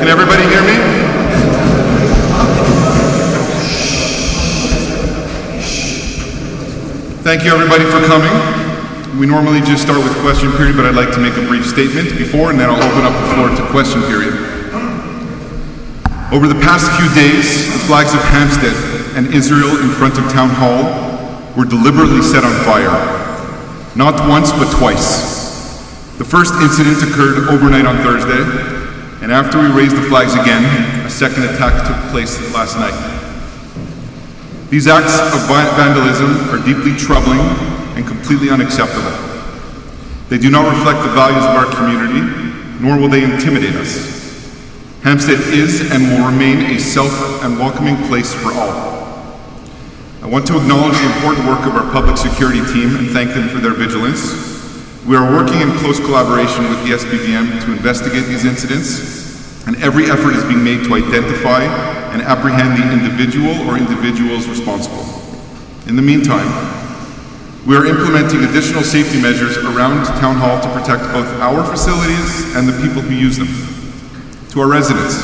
Can everybody hear me? Thank you everybody for coming. We normally just start with question period, but I'd like to make a brief statement before, and then I'll open up the floor to question period. Over the past few days, the flags of Hampstead and Israel in front of Town Hall were deliberately set on fire. Not once, but twice. The first incident occurred overnight on Thursday, and after we raised the flags again, a second attack took place last night. These acts of vandalism are deeply troubling and completely unacceptable. They do not reflect the values of our community, nor will they intimidate us. Hampstead is and will remain a safe and welcoming place for all. I want to acknowledge the important work of our public security team and thank them for their vigilance. We are working in close collaboration with the SPVM to investigate these incidents, and every effort is being made to identify and apprehend the individual or individuals responsible. In the meantime, we are implementing additional safety measures around Town Hall to protect both our facilities and the people who use them. To our residents,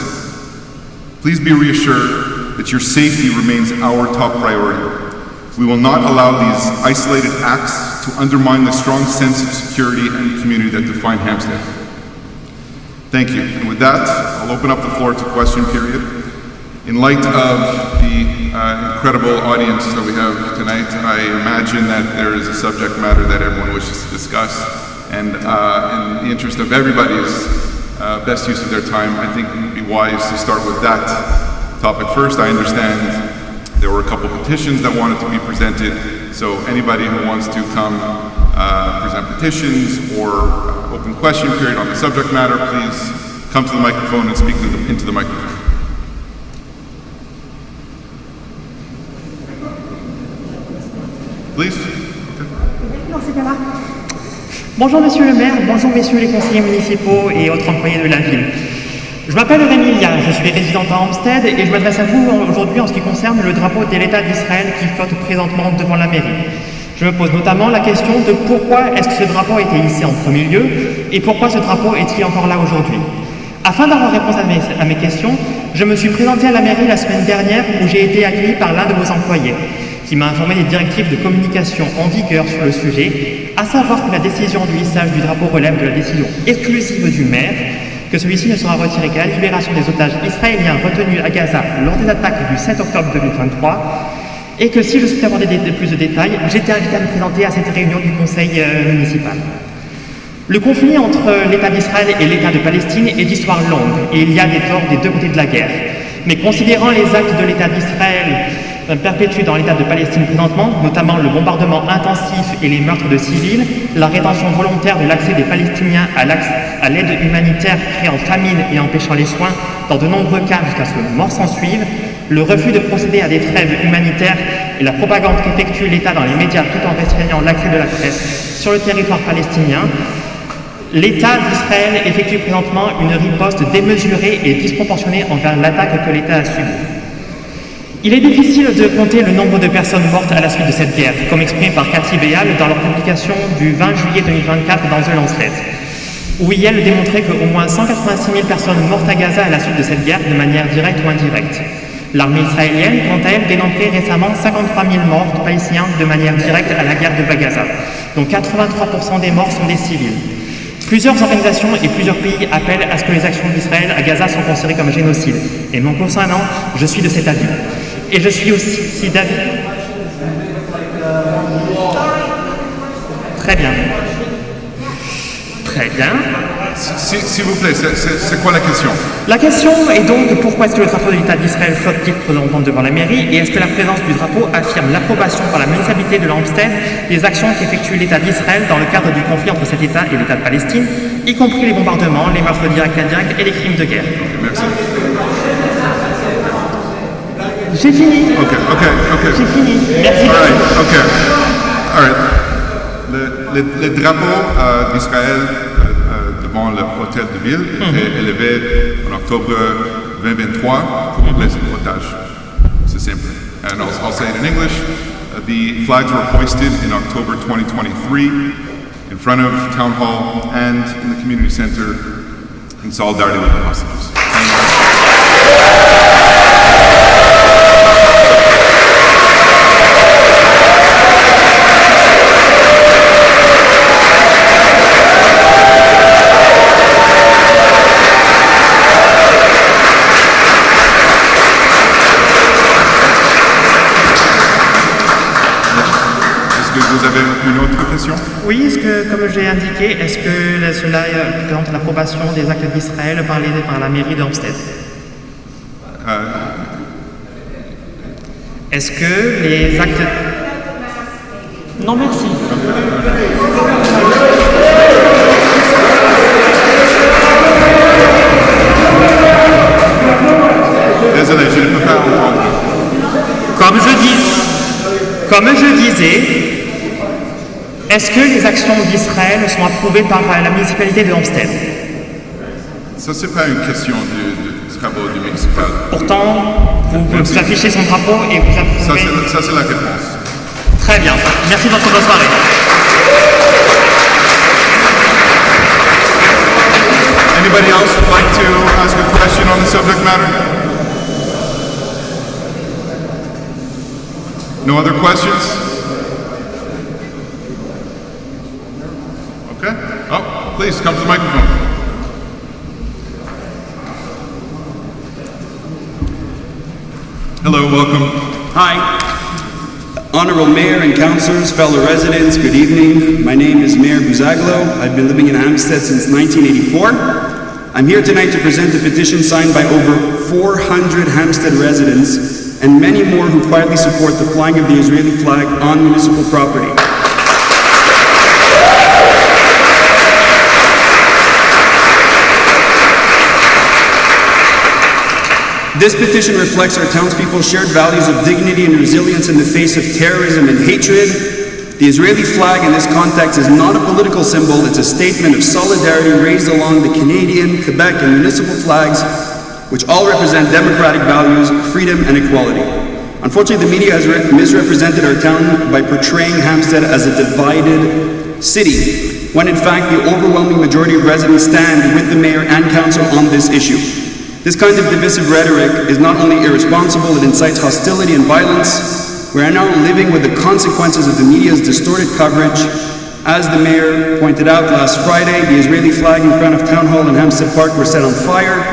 please be reassured that your safety remains our top priority. We will not allow these isolated acts to undermine the strong sense of security and community that define Hampstead. Thank you. And with that, I'll open up the floor to question period. In light of the incredible audience that we have tonight, I imagine that there is a subject matter that everyone wishes to discuss. And in the interest of everybody's best use of their time, I think it would be wise to start with that topic first. I understand there were a couple petitions that wanted to be presented, so anybody who wants to come present petitions or open question period on the subject matter, please come to the microphone and speak into the microphone. Please. Okay. Bonjour Monsieur le maire, bonjour messieurs les conseillers municipaux et autres employés de la ville. Je m'appelle Rémi, je suis résidente à Hampstead et je m'adresse à vous aujourd'hui en ce qui concerne le drapeau de l'État d'Israël qui flotte présentement devant la mairie. Je me pose notamment la question de pourquoi est-ce que ce drapeau a été hissé en premier lieu et pourquoi ce drapeau est-il encore là aujourd'hui. Afin d'avoir réponse à mes questions, je me suis présenté à la mairie la semaine dernière où j'ai été accueilli par l'un de vos employés qui m'a informé des directives de communication en vigueur sur le sujet, à savoir que la décision du hissage du drapeau relève de la décision exclusive du maire, que celui-ci ne sera retiré qu'à la libération des otages israéliens retenus à Gaza lors des attaques du 7 octobre 2023, et que si je souhaitais aborder plus de détails, j'étais invité à me présenter à cette réunion du Conseil municipal. Le conflit entre l'État d'Israël et l'État de Palestine est d'histoire longue, et il y a des torts des deux côtés de la guerre. Mais considérant les actes de l'État d'Israël perpétués dans l'État de Palestine présentement, notamment le bombardement intensif et les meurtres de civils, la rétention volontaire de l'accès des Palestiniens à l'aide humanitaire créant famine et empêchant les soins, dans de nombreux cas jusqu'à ce que mort s'en suive, le refus de procéder à des trêves humanitaires et la propagande qu'effectue l'État dans les médias tout en restreignant l'accès de la presse sur le territoire palestinien, l'État d'Israël effectue présentement une riposte démesurée et disproportionnée envers l'attaque que l'État a subie. Il est difficile de compter le nombre de personnes mortes à la suite de cette guerre, comme exprimé par Cathy Béal dans leur publication du 20 juillet 2024 dans The Lancet, où elle démontrait qu'au moins 186 000 personnes mortes à Gaza à la suite de cette guerre de manière directe ou indirecte. L'armée israélienne, quant à elle, dénombrait récemment 53 000 morts palestiniens de manière directe à la guerre de Gaza, dont 83% des morts sont des civils. Plusieurs organisations et plusieurs pays appellent à ce que les actions d'Israël à Gaza soient considérées comme un génocide. Et me concernant, je suis de cet avis. Et je suis aussi d'avis. Très bien. Très bien. S'il vous plaît, c'est quoi la question? La question est donc pourquoi est-ce que le drapeau de l'État d'Israël flotte-t-il présentement devant la mairie et est-ce que la présence du drapeau affirme l'approbation par la municipalité de Hampstead des actions qu'effectue l'État d'Israël dans le cadre du conflit entre cet État et l'État de Palestine, y compris les bombardements, les meurtres directs et indirects et les crimes de guerre. Merci. J'ai fini. Ok. J'ai fini. Merci. All right. Le drapeau d'Israël devant l'hôtel de ville était élevé en octobre 2023 pour les otages. C'est simple. And I'll say it in English. The flags were hoisted in October 2023 in front of Town Hall and in the community center in solidarity with the hostages. Vous avez une autre question? Oui, est-ce que, comme j'ai indiqué, est-ce que cela représente l'approbation des actes d'Israël par la mairie de Hampstead? Est-ce que les actes... Non, merci. Désolé, je ne peux pas entendre. Comme je disais, est-ce que les actions d'Israël sont approuvées par la municipalité de Hampstead? Ça, c'est pas une question de travaux du municipal. Pourtant, vous affichez son drapeau et vous approuvez... Ça, c'est la réponse. Très bien. Merci de votre bonne soirée. Anybody else would like to ask a question on the subject matter? No other questions? Okay. Oh, please come to the microphone. Hello, welcome. Hi. Honorable Mayor and Councilors, fellow residents, good evening. My name is Mayor Buzaglo. I've been living in Hampstead since 1984. I'm here tonight to present a petition signed by over 400 Hampstead residents and many more who quietly support the flying of the Israeli flag on municipal property. This petition reflects our townspeople's shared values of dignity and resilience in the face of terrorism and hatred. The Israeli flag in this context is not a political symbol, it's a statement of solidarity raised along the Canadian, Quebec, and municipal flags, which all represent democratic values, freedom, and equality. Unfortunately, the media has misrepresented our town by portraying Hampstead as a divided city, when in fact the overwhelming majority of residents stand with the mayor and council on this issue. This kind of divisive rhetoric is not only irresponsible, it incites hostility and violence. We are now living with the consequences of the media's distorted coverage. As the mayor pointed out last Friday, the Israeli flag in front of Town Hall in Hampstead Park were set on fire.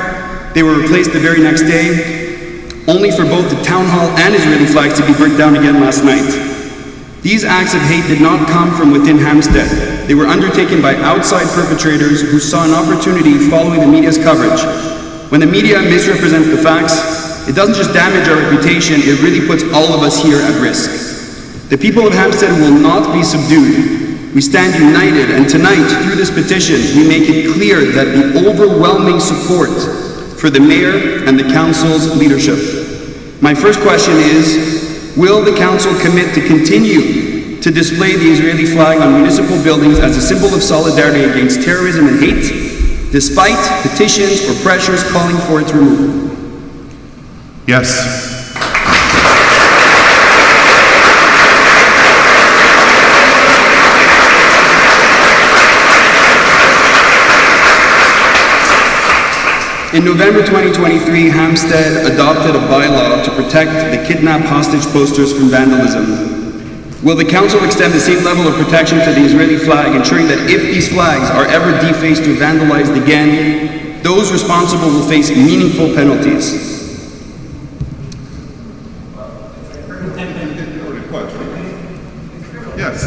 They were replaced the very next day, only for both the Town Hall and Israeli flags to be burnt down again last night. These acts of hate did not come from within Hampstead. They were undertaken by outside perpetrators who saw an opportunity following the media's coverage. When the media misrepresents the facts, it doesn't just damage our reputation, it really puts all of us here at risk. The people of Hampstead will not be subdued. We stand united, and tonight, through this petition, we make it clear that the overwhelming support for the mayor and the council's leadership. My first question is, will the council commit to continue to display the Israeli flag on municipal buildings as a symbol of solidarity against terrorism and hate, despite petitions or pressures calling for its removal? Yes. In November 2023, Hampstead adopted a bylaw to protect the kidnapped hostage posters from vandalism. Will the council extend the same level of protection to the Israeli flag, ensuring that if these flags are ever defaced or vandalized again, those responsible will face meaningful penalties? Yes.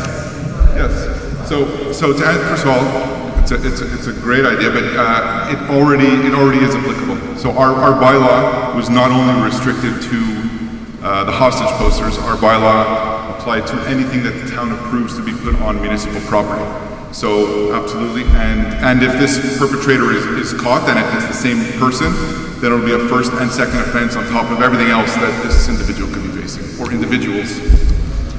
So to add, first of all, it's a great idea, but it already is applicable. So our bylaw was not only restricted to the hostage posters. Our bylaw applied to anything that the town approves to be put on municipal property. So absolutely, and if this perpetrator is caught, and if it's the same person, then it'll be a first and second offense on top of everything else that this individual could be facing, or individuals.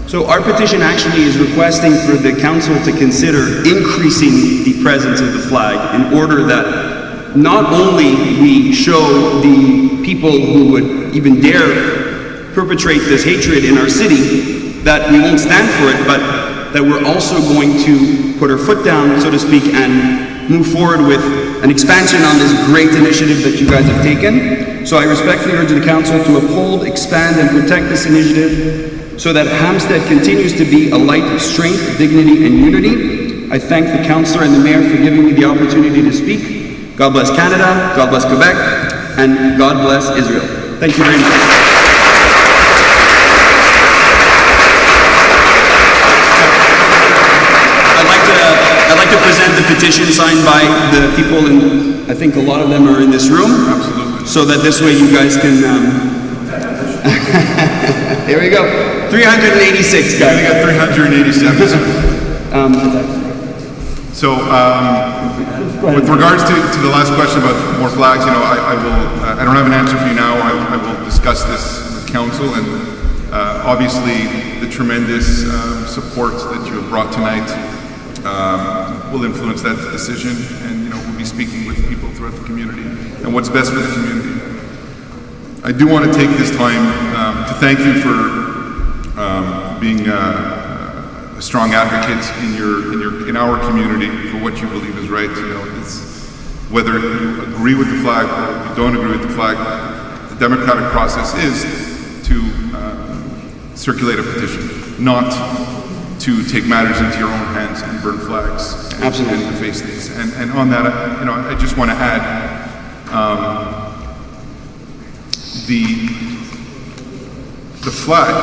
So our petition actually is requesting for the council to consider increasing the presence of the flag in order that not only we show the people who would even dare perpetrate this hatred in our city that we won't stand for it, but that we're also going to put our foot down, so to speak, and move forward with an expansion on this great initiative that you guys have taken. So I respectfully urge the Council to uphold, expand, and protect this initiative so that Hampstead continues to be a light of strength, dignity, and unity. I thank the Councillor and the Mayor for giving me the opportunity to speak. God bless Canada, God bless Quebec, and God bless Israel. Thank you very much. I'd like to present the petition signed by the people, and I think a lot of them are in this room. Absolutely. So that this way you guys can... Here we go. 386, guys. I got 387. So, with regards to the last question about more flags, you know, I don't have an answer for you now. I will discuss this with council, and obviously the tremendous support that you have brought tonight will influence that decision, and you know, we'll be speaking with people throughout the community and what's best for the community. I do want to take this time to thank you for being a strong advocate in our community for what you believe is right. You know, it's, whether you agree with the flag or you don't agree with the flag, the democratic process is to circulate a petition, not to take matters into your own hands and burn flags and to face these. And on that, you know, I just want to add the flag.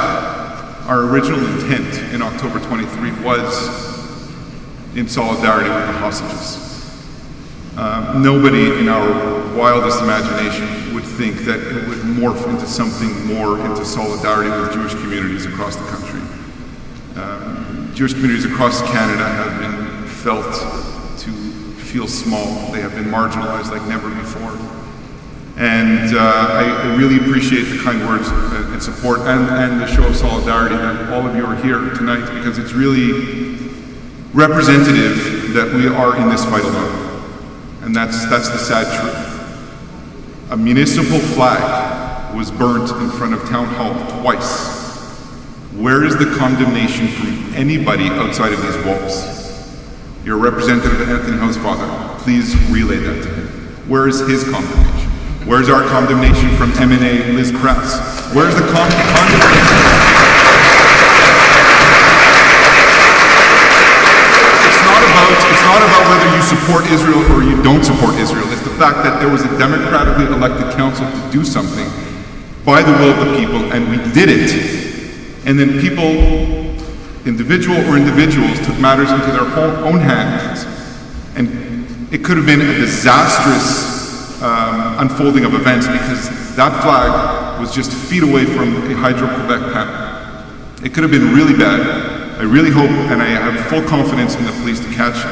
Our original intent in October 23 was in solidarity with the hostages. Nobody in our wildest imagination would think that it would morph into something more into solidarity with Jewish communities across the country. Jewish communities across Canada have been felt to feel small. They have been marginalized like never before. And I really appreciate the kind words and support and the show of solidarity that all of you are here tonight, because it's really representative that we are in this fight alone. And that's the sad truth. A municipal flag was burnt in front of Town Hall twice. Where is the condemnation from anybody outside of these walls? Your representative, Anthony Housefather, please relay that to him. Where is his condemnation? Where's our condemnation from MNA Liz Press? Where's the condemnation? It's not about whether you support Israel or you don't support Israel. It's the fact that there was a democratically elected council to do something by the will of the people, and we did it. And then people, individuals, took matters into their own hands. And it could have been a disastrous unfolding of events, because that flag was just feet away from a Hydro-Quebec panel. It could have been really bad. I really hope, and I have full confidence in the police to catch it.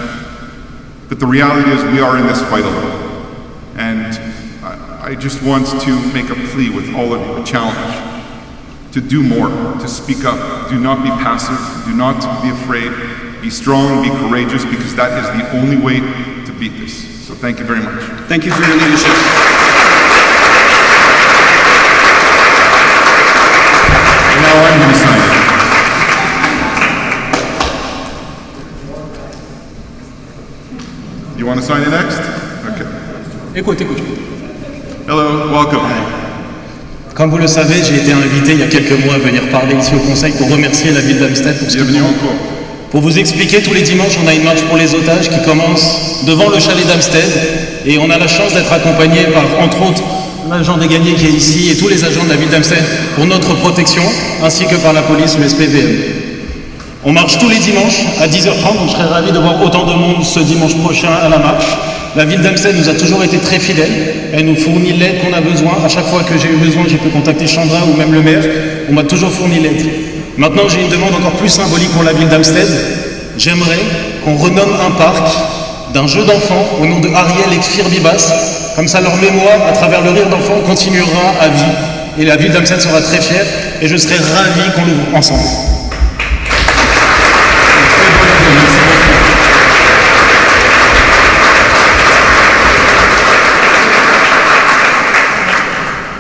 But the reality is we are in this fight alone. And I just want to make a plea with all of you, a challenge, to do more, to speak up. Do not be passive, do not be afraid. Be strong, be courageous, because that is the only way to beat this. So thank you very much. Thank you for your leadership. And now I'm going to sign it. You want to sign it next? Okay. Écoute. Hello, welcome. Comme vous le savez, j'ai été invité il y a quelques mois à venir parler ici au Conseil pour remercier la ville d'Hampstead pour ce Bienvenue qu'ils font. encore. Pour vous expliquer, tous les dimanches, on a une marche pour les otages qui commence devant le chalet d'Hampstead, et on a la chance d'être accompagné par, entre autres, l'agent des gagnés qui est ici et tous les agents de la ville d'Hampstead pour notre protection, ainsi que par la police, le SPVM. On marche tous les dimanches à 10h30, donc je serais ravi de voir autant de monde ce dimanche prochain à la marche. La ville d'Hampstead nous a toujours été très fidèle, elle nous fournit l'aide qu'on a besoin. À chaque fois que j'ai eu besoin, j'ai pu contacter Chandra ou même le maire, on m'a toujours fourni l'aide. Maintenant, j'ai une demande encore plus symbolique pour la ville d'Hampstead. J'aimerais qu'on renomme un parc d'un jeu d'enfants au nom de Ariel et Kfir Bibas. Comme ça, leur mémoire, à travers le rire d'enfant, continuera à vie. Et la ville d'Hampstead sera très fière, et je serai ravi qu'on l'ouvre ensemble.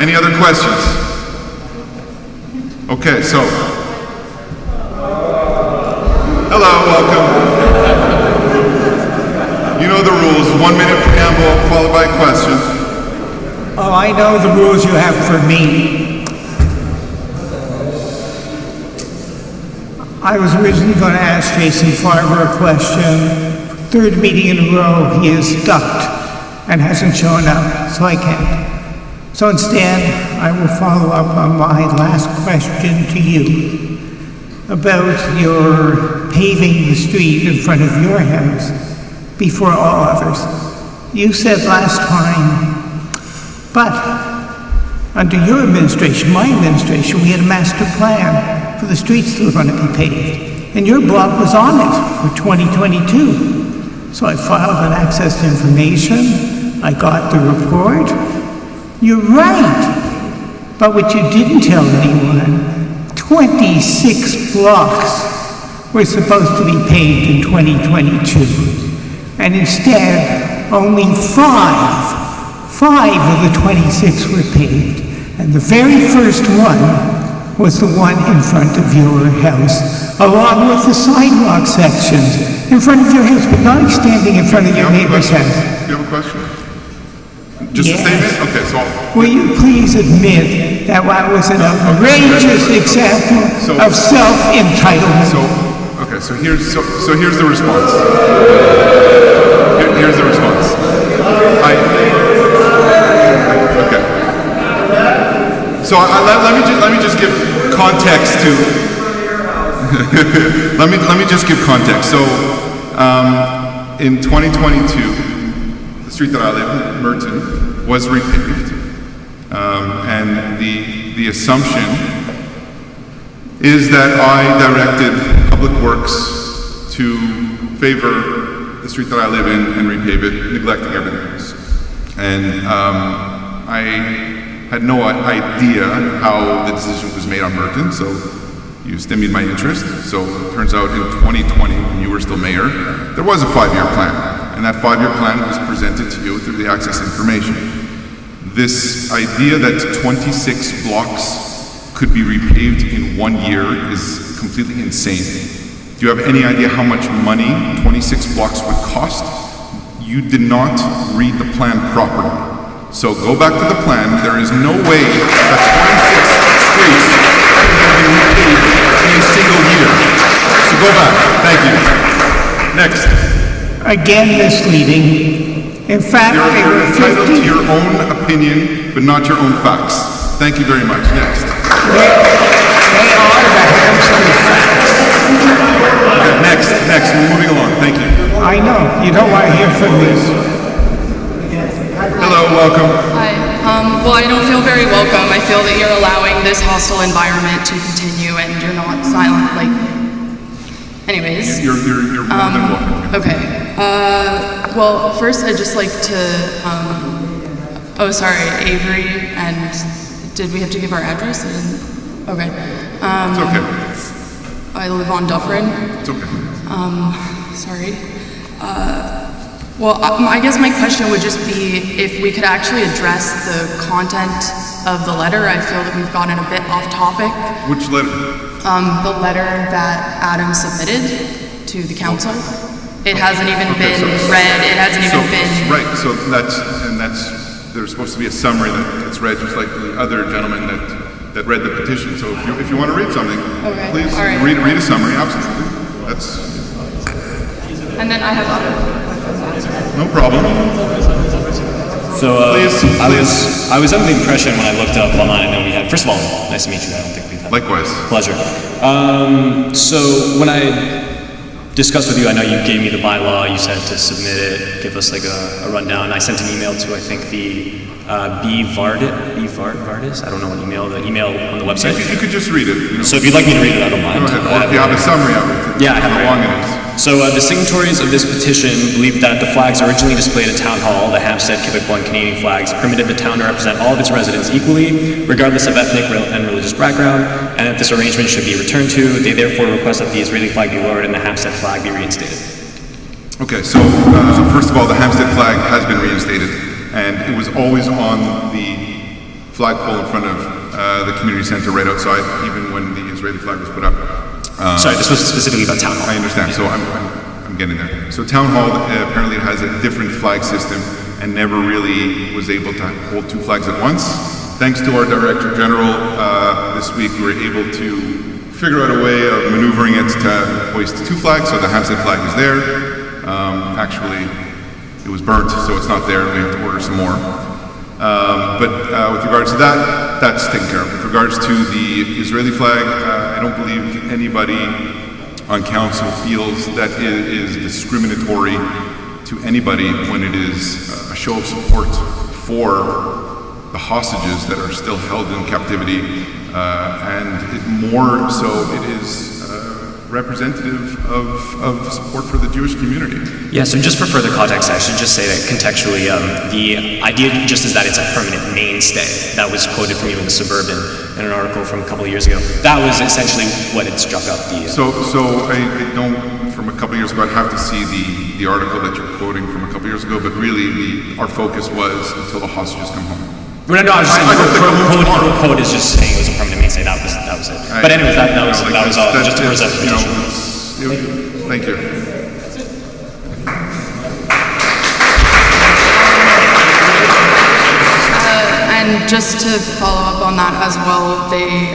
Any other questions? Okay, so. Hello, welcome. You know the rules. 1 minute preamble followed by a question. Oh, I know the rules you have for me. I was originally going to ask Jason Farber a question. Third meeting in a row, he is ducked and hasn't shown up, so I can't. So instead, I will follow up on my last question to you about your paving the street in front of your house before all others. You said last time, but under your administration, my administration, we had a master plan for the streets that were going to be paved. And your block was on it for 2022. So I filed an access to information. I got the report. You're right. But what you didn't tell anyone, 26 blocks were supposed to be paved in 2022. And instead, only five of the 26 were paved. And the very first one was the one in front of your house, along with the sidewalk sections in front of your house, but not extending in front of your neighbor's house. You have a question? Just a statement? Okay, so... Will you please admit that was an outrageous example of self-entitlement? So here's the response. Here's the response. Okay. So let me just give context to. let me just give context. So in 2022, the street that I live in, Merton, was repaved, and the assumption is that I directed Public Works to favor the street that I live in and repave it, neglecting everything else. And I had no idea how the decision was made on Merton, so you stymied my interest. So it turns out in 2020, when you were still mayor, there was a 5-year plan, and that 5-year plan was presented to you through the access information. This idea that 26 blocks could be repaved in 1 year is completely insane. Do you have any idea how much money 26 blocks would cost? You did not read the plan properly. So go back to the plan. There is no way that 26 streets could be repaved in a single year. So go back. Thank you. Next. Again, misleading. In fact, you're entitled to your own opinion, but not your own facts. Thank you very much. Next. They are the Hampstead facts. Okay, next. We're moving along. Thank you. I know. You don't want to hear from me. Hello, welcome. Hi. Well, I don't feel very welcome. I feel that you're allowing this hostile environment to continue and you're not silent. Anyways. You're more than welcome. Okay. Well, first I'd just like to, Avery, and did we have to give our address? Okay. It's okay. I live on Dufferin. It's okay. Sorry. Well, I guess my question would just be if we could actually address the content of the letter. I feel that we've gotten a bit off topic. Which letter? The letter that Adam submitted to the council. It hasn't even been read. It hasn't even been... Right, so there's supposed to be a summary that's read just like the other gentleman that read the petition. So if you want to read something, please read a summary, absolutely. And then I have other... No problem. So please. I was under the impression when I looked up online, I know we had, first of all, nice to meet you. I don't think we've had. Likewise. Pleasure. So when I discussed with you, I know you gave me the bylaw, you said to submit it, give us like a rundown. I sent an email to, I think, the Vardis, I don't know what email, the email on the website. You could just read it. So if you'd like me to read it, I don't mind. Go ahead. Or if you have a summary of it. Yeah, I have how long it is. So the signatories of this petition believe that the flags originally displayed at Town Hall, the Hampstead, Quebecois, and Canadian flags, permitted the town to represent all of its residents equally, regardless of ethnic and religious background, and that this arrangement should be returned to. They therefore request that the Israeli flag be lowered and the Hampstead flag be reinstated. Okay, so first of all, the Hampstead flag has been reinstated, and it was always on the flagpole in front of the community center right outside, even when the Israeli flag was put up. Sorry, this was specifically about Town Hall. I understand, so I'm getting there. So Town Hall apparently has a different flag system, and never really was able to hold two flags at once. Thanks to our Director General, this week we were able to figure out a way of maneuvering it to hoist two flags, so the Hampstead flag is there. Actually, it was burnt, so it's not there. We have to order some more. But with regards to that, that's taken care of. With regards to the Israeli flag, I don't believe anybody on council feels that it is discriminatory to anybody when it is a show of support for the hostages that are still held in captivity, and more so it is representative of support for the Jewish community. Yeah, so just for further context, I should just say that contextually, the idea just is that it's a permanent mainstay. That was quoted from you in the Suburban in an article from a couple of years ago. That was essentially what it struck up the... So I don't, from a couple of years ago, I'd have to see the article that you're quoting from a couple of years ago, but really our focus was until the hostages come home. No, I was just saying, quote is just saying it was a permanent mainstay. That was it. But anyways, that was all. Just to present the petition. Thank you. And just to follow up on that as well,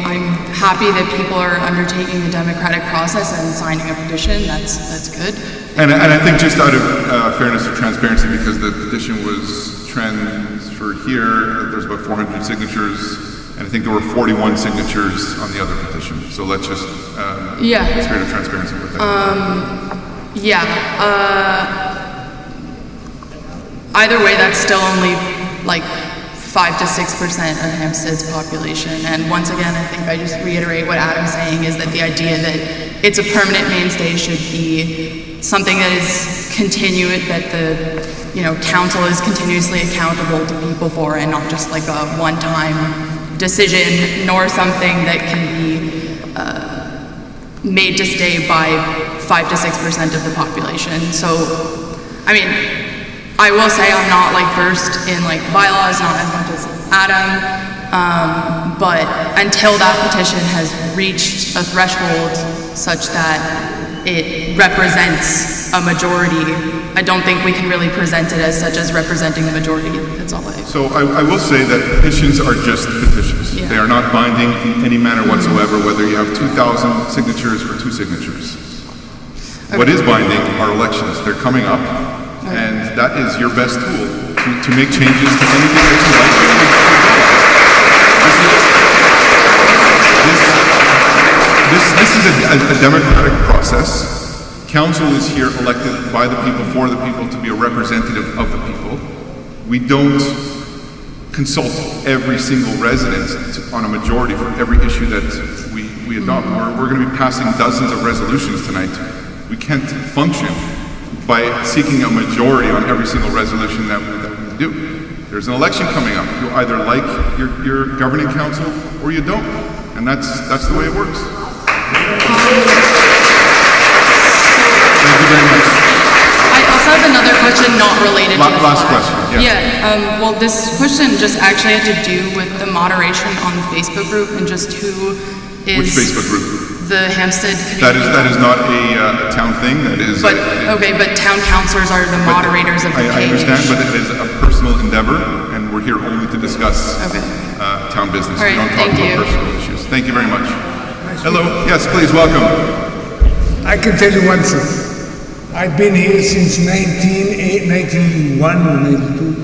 I'm happy that people are undertaking the democratic process and signing a petition. That's good. And I think just out of fairness or transparency, because the petition was transferred here, there's about 400 signatures, and I think there were 41 signatures on the other petition. So let's just, spirit of transparency with that. Either way, that's still only like 5 to 6% of Hampstead's population. And once again, I think I just reiterate what Adam's saying, is that the idea that it's a permanent mainstay should be something that is continued, that the council is continuously accountable to people for, and not just like a one-time decision, nor something that can be made to stay by 5 to 6% of the population. So, I mean, I will say I'm not like versed in like bylaws, not as much as Adam, but until that petition has reached a threshold such that it represents a majority, I don't think we can really present it as such as representing the majority. That's all I... So I will say that petitions are just petitions. Yeah. They are not binding in any manner whatsoever, whether you have 2,000 signatures or 2 signatures. Okay. What is binding are elections. They're coming up, and that is your best tool to make changes to anything that you like. This is a democratic process. Council is here elected by the people, for the people, to be a representative of the people. We don't consult every single resident on a majority for every issue that we adopt. We're going to be passing dozens of resolutions tonight. We can't function by seeking a majority on every single resolution that we do. There's an election coming up. You either like your governing council or you don't. And that's the way it works. Thank you very much. I also have another question not related to the last question. Well, this question just actually had to do with the moderation on the Facebook group and just who is... Which Facebook group? The Hampstead community. That is not a town thing. That is... But town councilors are the moderators of the page. I understand, but it is a personal endeavor, and we're here only to discuss town business. All right, we don't talk about personal issues. Thank you very much. Hello. Yes, please, welcome. I can tell you one thing. I've been here since 1991 or 92.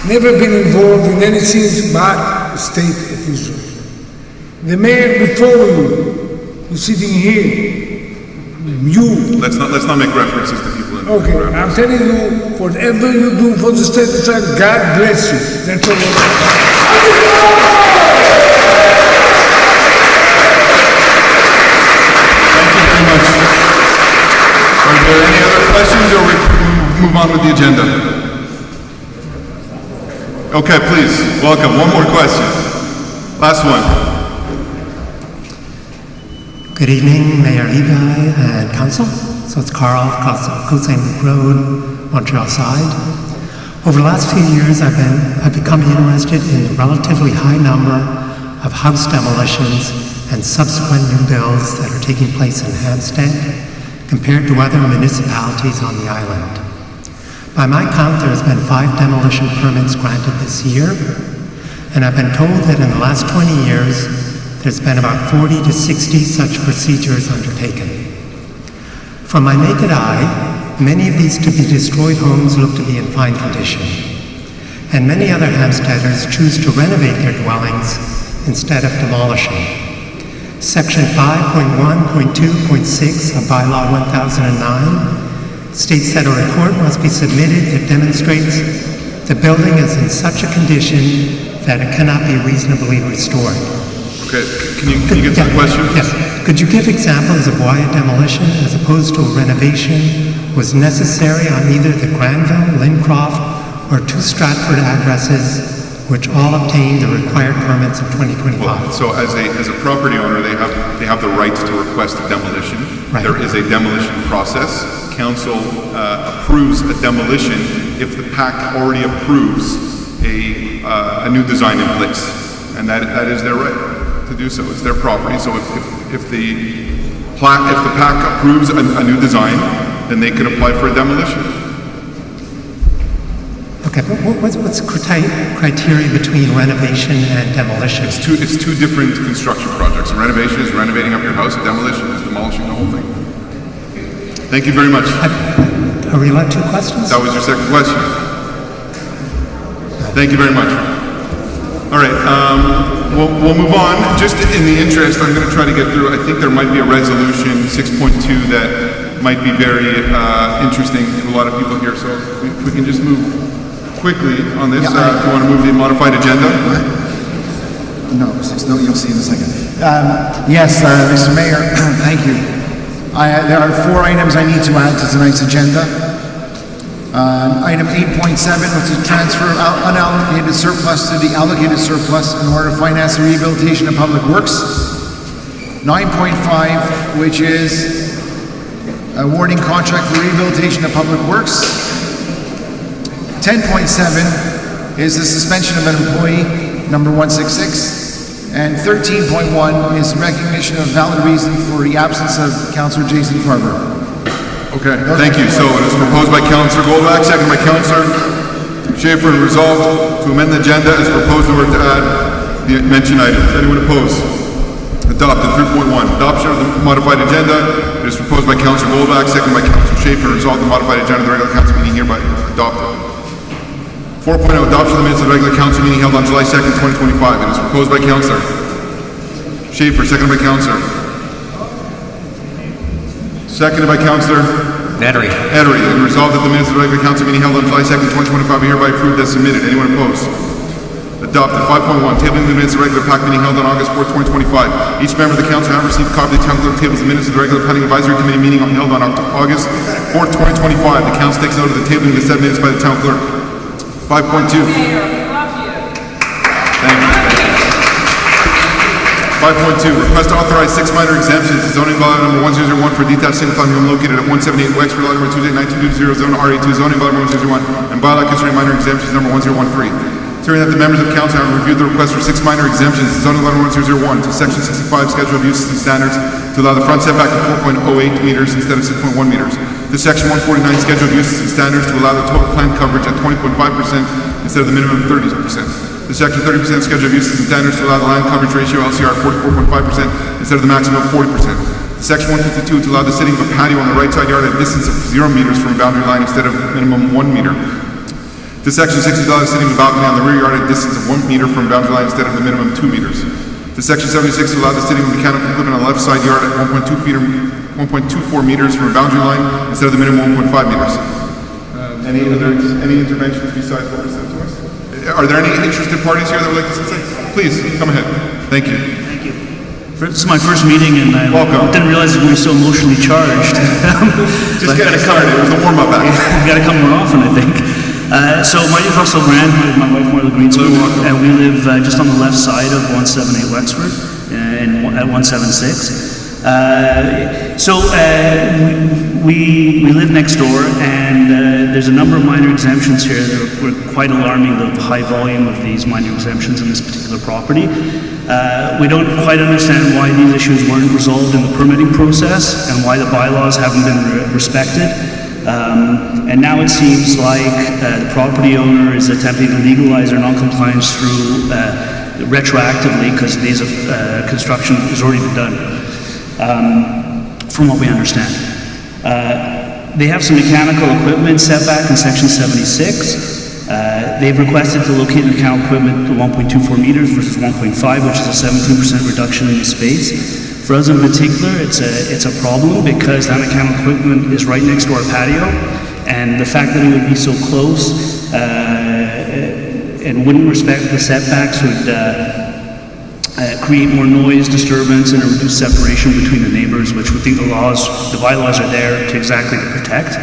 Never been involved in anything but the state of Israel. The mayor before you, who's sitting here, you. Let's not make references to people in Okay, I'm telling you, whatever you do for the state of Israel, God bless you. That's all. Are there any other questions, or we move on with the agenda? Okay, please, welcome. One more question. Last one. Good evening, Mayor Levi and Council. So it's Carl, Conseil Road, Montreal side. Over the last few years, I've become interested in the relatively high number of house demolitions and subsequent new builds that are taking place in Hampstead compared to other municipalities on the island. By my count, there has been 5 demolition permits granted this year, and I've been told that in the last 20 years, there's been about 40 to 60 such procedures undertaken. From my naked eye, many of these to-be-destroyed homes look to be in fine condition, and many other Hampsteaders choose to renovate their dwellings instead of demolishing. Section 5.1.2.6 of Bylaw 1009 states that a report must be submitted that demonstrates the building is in such a condition that it cannot be reasonably restored. Okay, can you get to the question? Yes. Could you give examples of why a demolition as opposed to a renovation was necessary on either the Granville, Lincroft, or 2 Stratford addresses, which all obtained the required permits in 2025? Well, so as a property owner, they have the right to request a demolition. Right. There is a demolition process. Council approves a demolition if the PAC already approves a new design in place, and that is their right to do so. It's their property. So if the PAC approves a new design, then they can apply for a demolition. Okay, but what's the criteria between renovation and demolition? It's two different construction projects. A renovation is renovating up your house. A demolition is demolishing the whole thing. Thank you very much. Are we allowed 2 questions? That was your second question. Thank you very much. All right, we'll move on. Just in the interest, I'm going to try to get through. I think there might be a resolution 6.2 that might be very interesting to a lot of people here. So if we can just move quickly on this. Do you want to move the modified agenda? No, you'll see in a second. Yes, Mr. Mayor, thank you. There are 4 items I need to add to tonight's agenda. Item 8.7, which is transfer unallocated surplus to the allocated surplus in order to finance the rehabilitation of public works. 9.5, which is awarding contract for rehabilitation of public works. 10.7 is the suspension of an employee, number 166. And 13.1 is recognition of valid reason for the absence of Councillor Jason Farber. Okay, thank you. So it is proposed by Councillor Goldbach, second by Councillor Schaefer, and resolved to amend the agenda as proposed in order to add the mentioned items. Anyone opposed? Adopted. 3.1, adoption of the modified agenda. It is proposed by Councillor Goldbach, second by Councillor Schaefer, and resolved the modified agenda of the regular council meeting hereby adopted. 4.0, adoption of the minutes of the regular council meeting held on July 2nd, 2025. It is proposed by Councillor Schaefer, seconded by Councillor. Seconded by Councillor Edery. And resolved that the minutes of the regular council meeting held on July 2nd, 2025 are hereby approved as submitted. Anyone opposed? Adopted. 5.1, tabling the minutes of the regular PAC meeting held on August 4th, 2025. Each member of the council have received a copy of the town clerk tables the minutes of the regular planning advisory committee meeting held on August 4th, 2025. The council takes note of the tabling of the said minutes by the town clerk. 5.2. Thank you. 5.2. Request to authorize 6 minor exemptions to zoning bylaw number 1001 for detached single-family home located at 178 Wexford, lot number 29220, zone RA2, zoning bylaw number 1001, and bylaw concerning minor exemptions number 1013. Considering that the members of council have reviewed the request for 6 minor exemptions to zoning bylaw number 1001 to section 65 schedule of uses and standards to allow the front setback of 4.08 meters instead of 6.1 meters. To section 149 schedule of uses and standards to allow the total planned coverage at 20.5% instead of the minimum of 30%. To section 30% schedule of uses and standards to allow the land coverage ratio LCR 44.5% instead of the maximum of 40%. To section 152 to allow the sitting of a patio on the right side yard at a distance of 0 meters from a boundary line instead of minimum 1 meter. To section 60 to allow the sitting of a balcony on the rear yard at a distance of 1 meter from a boundary line instead of the minimum 2 meters. To section 76 to allow the sitting of mechanical equipment on the left side yard at 1.24 meters from a boundary line instead of the minimum 1.5 meters. Any interventions besides what was said to us? Are there any interested parties here that would like to say? Please, come ahead. Thank you. Thank you. This is my first meeting and I didn't realize it would be so emotionally charged. Just get started. It was the warm-up act. I've got to come more often, I think. So my name is Russell Brand, my wife Marla Greenspoon, and we live just on the left side of 178 Wexford at 176. We live next door, and there's a number of minor exemptions here that were quite alarming, the high volume of these minor exemptions in this particular property. We don't quite understand why these issues weren't resolved in the permitting process and why the bylaws haven't been respected. And now it seems like the property owner is attempting to legalize their non-compliance through retroactively because these construction has already been done, from what we understand. They have some mechanical equipment setback in section 76. They've requested to locate mechanical equipment to 1.24 meters versus 1.5, which is a 17% reduction in the space. For us in particular, it's a problem because that mechanical equipment is right next to our patio, and the fact that it would be so close and wouldn't respect the setbacks would create more noise, disturbance, and a reduced separation between the neighbors, which we think the bylaws are there to exactly to protect.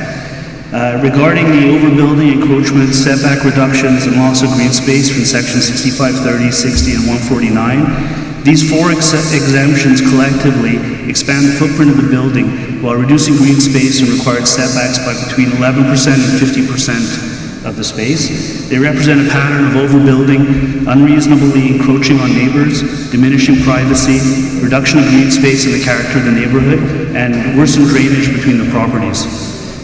Regarding the overbuilding, encroachment, setback reductions, and loss of green space from section 6530, 60, and 149, these four exemptions collectively expand the footprint of the building while reducing green space and required setbacks by between 11% and 50% of the space. They represent a pattern of overbuilding, unreasonably encroaching on neighbors, diminishing privacy, reduction of green space and the character of the neighborhood, and worsened drainage between the properties.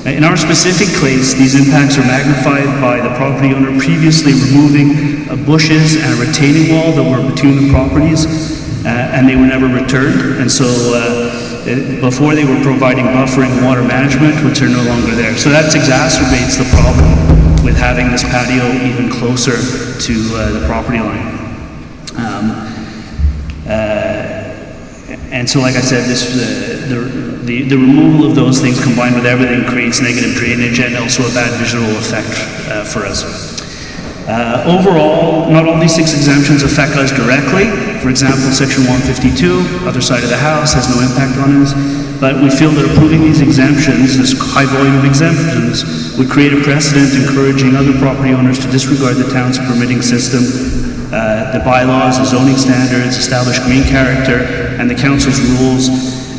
In our specific case, these impacts are magnified by the property owner previously removing bushes and a retaining wall that were between the properties, and they were never returned. And so before they were providing buffering and water management, which are no longer there. So that exacerbates the problem with having this patio even closer to the property line. And so, like I said, the removal of those things combined with everything creates negative drainage and also a bad visual effect for us. Overall, not all these 6 exemptions affect us directly. For example, section 152, other side of the house, has no impact on us. But we feel that approving these exemptions, this high volume of exemptions, would create a precedent encouraging other property owners to disregard the town's permitting system, the bylaws, the zoning standards, establish green character, and the council's rules,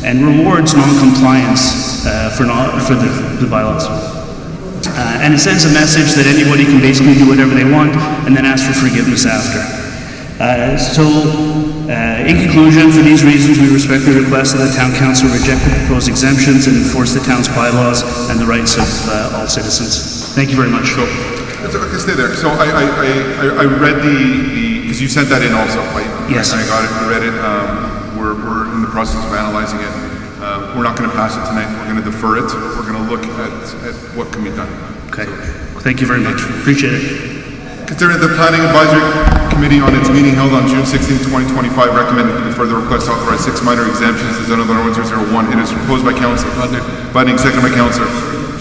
and rewards non-compliance for the bylaws. And it sends a message that anybody can basically do whatever they want and then ask for forgiveness after. In conclusion, for these reasons, we respectfully request that the town council reject the proposed exemptions and enforce the town's bylaws and the rights of all citizens. Thank you very much. Okay, stay there. So I read because you sent that in also, right? Yes. I got it, I read it. We're in the process of analyzing it. We're not going to pass it tonight. We're going to defer it. We're going to look at what can be done. Okay. Thank you very much. Appreciate it. Considering the Planning Advisory Committee on its meeting held on June 16, 2025 recommended to defer the request to authorize 6 minor exemptions to Zone 1001. It is proposed by Councillor Budding, seconded by Councillor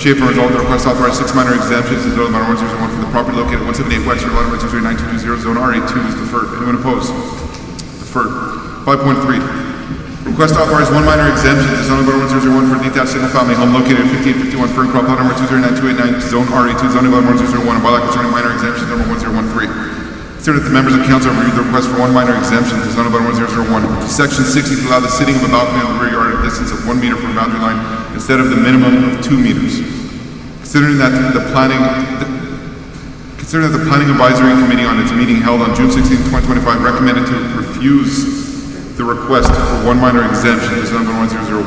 Schaefer. Resolved the request to authorize 6 minor exemptions to Zone 1001 for the property located at 178 West Street, lot number 209-220, Zone RA2 is deferred. Anyone opposed? Deferred. 5.3. Request to authorize 1 minor exemption to Zone 1001 for a detached single-family home located at 5851 Ferncroft, lot number 209-289, Zone RA2, Zone 1001, and bylaw concerning minor exemption number 1013. Consider that the members of council have reviewed the request for 1 minor exemption to Zone 1001 to Section 60 to allow the sitting of a balcony on the rear yard at a distance of 1 meter from the boundary line instead of the minimum of 2 meters. Considering that the Planning Advisory Committee on its meeting held on June 16, 2025 recommended to refuse the request for 1 minor exemption to Zone 1001.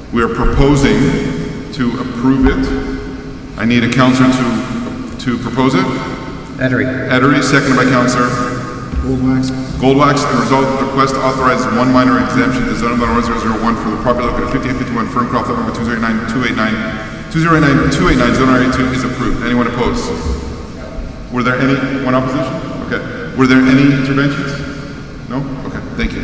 We are proposing to approve it. I need a councillor to propose it. Edery, seconded by Councillor Goldwax. And result of the request to authorize 1 minor exemption to Zone 1001 for the property located at 5851 Ferncroft, lot number 209-289, Zone RA2 is approved. Anyone opposed? Were there any? One opposition? Okay. Were there any interventions? No? Okay, thank you.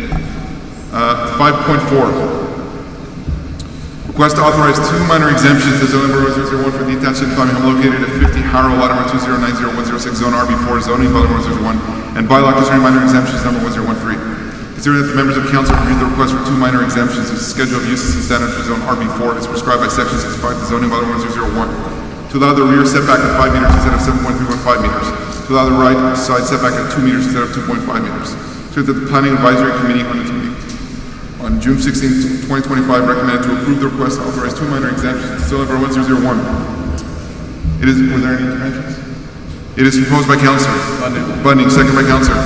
5.4. Request to authorize 2 minor exemptions to Zone 1001 for detached single-family home located at 50 Harrow, lot number 2090106, Zone RB4, zoning bylaw number 1001, and bylaw concerning minor exemptions number 1013. Considering that the members of council have reviewed the request for 2 minor exemptions to schedule of uses and standards for Zone RB4 as prescribed by Section 65 of the zoning bylaw number 1001, to allow the rear setback at 5 meters instead of 7.315 meters, to allow the right side setback at 2 meters instead of 2.5 meters. So that the Planning Advisory Committee on its meeting on June 16, 2025 recommended to approve the request to authorize 2 minor exemptions to Zone 1001. Were there any interventions? It is proposed by Councillor Bunning, second by Councillor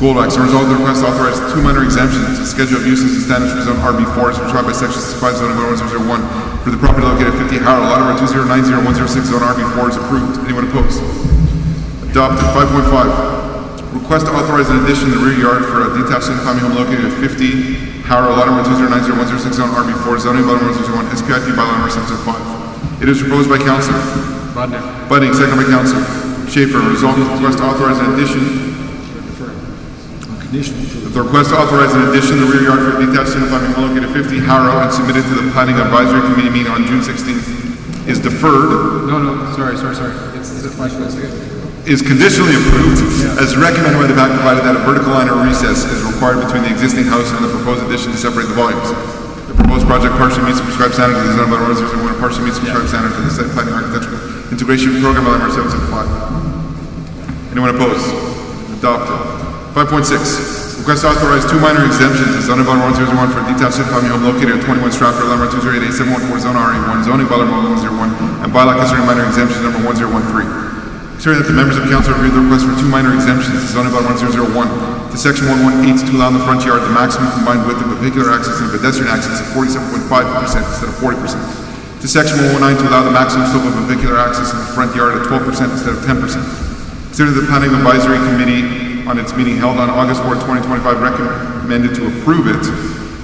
Goldwax. And result of the request to authorize 2 minor exemptions to schedule of uses and standards for Zone RB4 as prescribed by Section 65 Zone 1001 for the property located at 50 Harrow, lot number 2090106, zone RB4 is approved. Anyone opposed? Adopted. 5.5. Request to authorize an addition in the rear yard for a detached single-family home located at 50 Harrow, lot number 2090106, zone RB4, zoning bylaw number 001, SPIP bylaw number 705. It is proposed by Councilor Budding, second by Councilor Schaefer. Result of the request to authorize an addition. The request to authorize an addition in the rear yard for a detached single-family home located at 50 Harrow and submitted to the Planning Advisory Committee meeting on June 16th is deferred. Sorry. Is conditionally approved as recommended by the back, provided that a vertical line or recess is required between the existing house and the proposed addition to separate the volumes. The proposed project partially meets the prescribed standards of the zone bylaw ordinance and partially meets the prescribed standards of the site planning architectural integration program by number 775. Anyone opposed? Adopted. 5.6. Request to authorize 2 minor exemptions to zoning bylaw 101 for a detached single-family home located at 21 Stratford, number 2088714, zone RE1, zoning bylaw number 101, and bylaw concerning minor exemptions number 1013. Considering that the members of council reviewed the request for 2 minor exemptions to zoning bylaw 1001 to section 118 to allow in the front yard the maximum combined width of vehicular access and pedestrian access of 47.5% instead of 40%. To section 119 to allow the maximum slope of vehicular access in the front yard at 12% instead of 10%. Considering the Planning Advisory Committee on its meeting held on August 4, 2025 recommended to approve it,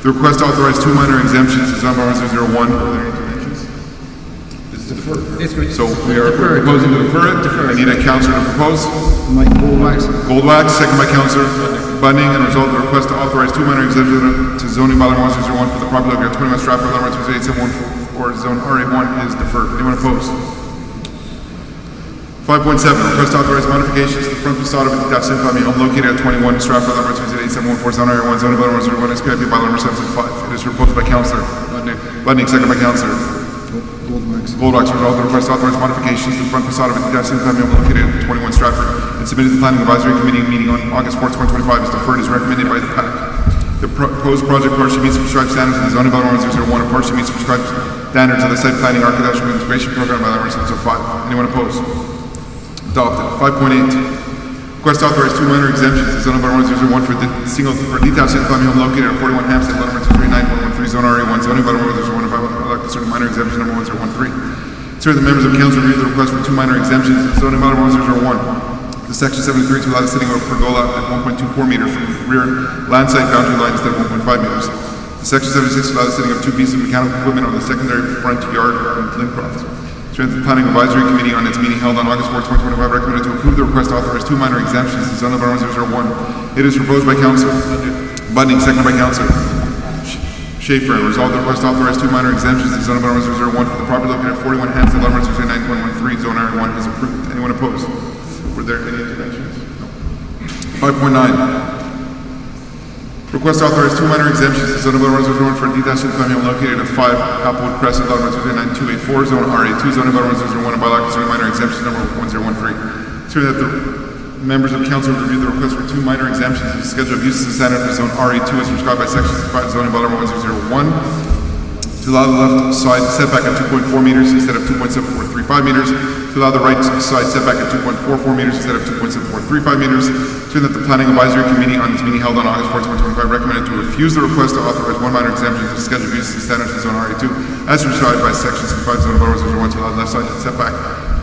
the request to authorize 2 minor exemptions to zoning bylaw 1001. Are there any interventions? This is deferred. So we are proposing to defer it. I need a councillor to propose. Mike Goldwax, second by Councillor Bunning, and result of the request to authorize 2 minor exemptions to zoning bylaw 1001 for the property located at 21 Stratford, number 28714, or zone RA1 is deferred. Anyone opposed? 5.7. Request to authorize modifications to the front facade of a detached single-family home located at 21 Stratford, number 28714, zone RA1, zoning bylaw 101, SPIP bylaw number 705. It is proposed by Councillor Bunning, second by Councillor Goldwax. Resolved the request to authorize modifications to the front facade of a detached single-family home located at 21 Stratford and submitted to the Planning Advisory Committee meeting on August 4, 2025 is deferred as recommended by the PAC. The proposed project partially meets the prescribed standards of the zoning bylaw 101 and partially meets the prescribed standards of the site planning architectural integration program by number 705. Anyone opposed? Adopted. 5.8. Request to authorize 2 minor exemptions to zoning bylaw 101 for detached single-family home located at 41 Hampstead, lot number 239113, zone RA1, zoning bylaw 101, and bylaw concerning minor exemption number 1013. Sir, the members of council reviewed the request for 2 minor exemptions to zoning bylaw 101. The section 73 to allow the sitting of a pergola at 1.24 meters from the rear land site boundary line instead of 1.5 meters. The section 76 to allow the sitting of 2 pieces of mechanical equipment on the secondary front yard in Lincroft. The Planning Advisory Committee on its meeting held on August 4, 2025 recommended to approve the request to authorize 2 minor exemptions to zoning bylaw 101. It is proposed by Councillor Bunning, second by Councillor Schaefer, and resolved the request to authorize 2 minor exemptions to zoning bylaw 101 for the property located at 41 Hampstead, lot number 29113, zone R1 is approved. Anyone opposed? Were there any interventions? No. 5.9. Request to authorize 2 minor exemptions to zoning bylaw 101 for a detached single-family home located at 5 Applewood Crescent, lot number 29284, zone RA2, zoning bylaw 101, and bylaw concerning minor exemptions number 1013. Considering that the members of council reviewed the request for 2 minor exemptions to the schedule of uses and standard for zone RA2 as prescribed by section 5 zoning bylaw 1001 to allow the left side setback at 2.4 meters instead of 2.7435 meters, to allow the right side setback at 2.44 meters instead of 2.7435 meters, so that the Planning Advisory Committee on its meeting held on August 4, 2025 recommended to refuse the request to authorize 1 minor exemption to the schedule of uses and standards for zone RA2 as prescribed by section 5 zone bylaw 101 to allow the left side setback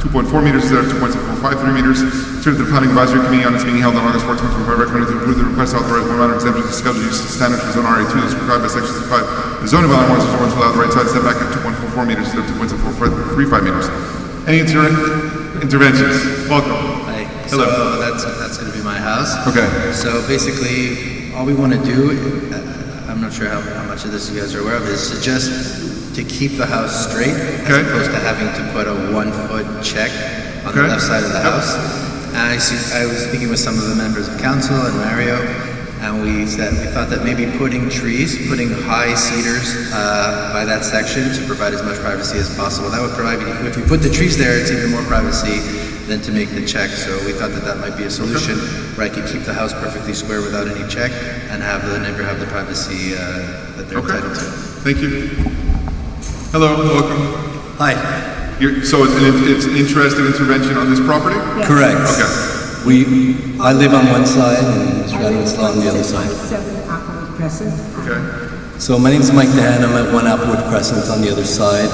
2.4 meters instead of 2.7453 meters, so that the Planning Advisory Committee on its meeting held on August 4, 2025 recommended to approve the request to authorize 1 minor exemption to the schedule of uses and standards for zone RA2 as prescribed by section 5 the zoning bylaw 101 to allow the right side setback at 2.44 meters instead of 2.7435 meters. Any interventions? Welcome. Hi. Hello. So that's going to be my house. Okay. So basically, all we want to do, I'm not sure how much of this you guys are aware of, is to keep the house straight, as opposed to having to put a 1-foot check on the left side of the house. And I was speaking with some of the members of council and Mario, and we thought that maybe putting high cedars by that section to provide as much privacy as possible. That would provide, if we put the trees there, it's even more privacy than to make the check. So we thought that might be a solution where I could keep the house perfectly square without any check and have the neighbor have the privacy that they're entitled to. Thank you. Hello, welcome. Hi. So it's an interesting intervention on this property? Yes. Correct. Okay. I live on one side and Mr. Edwards on the other side. 7 Applewood Crescent. Okay. So my name is Mike Dehan. I'm at 1 Applewood Crescent on the other side.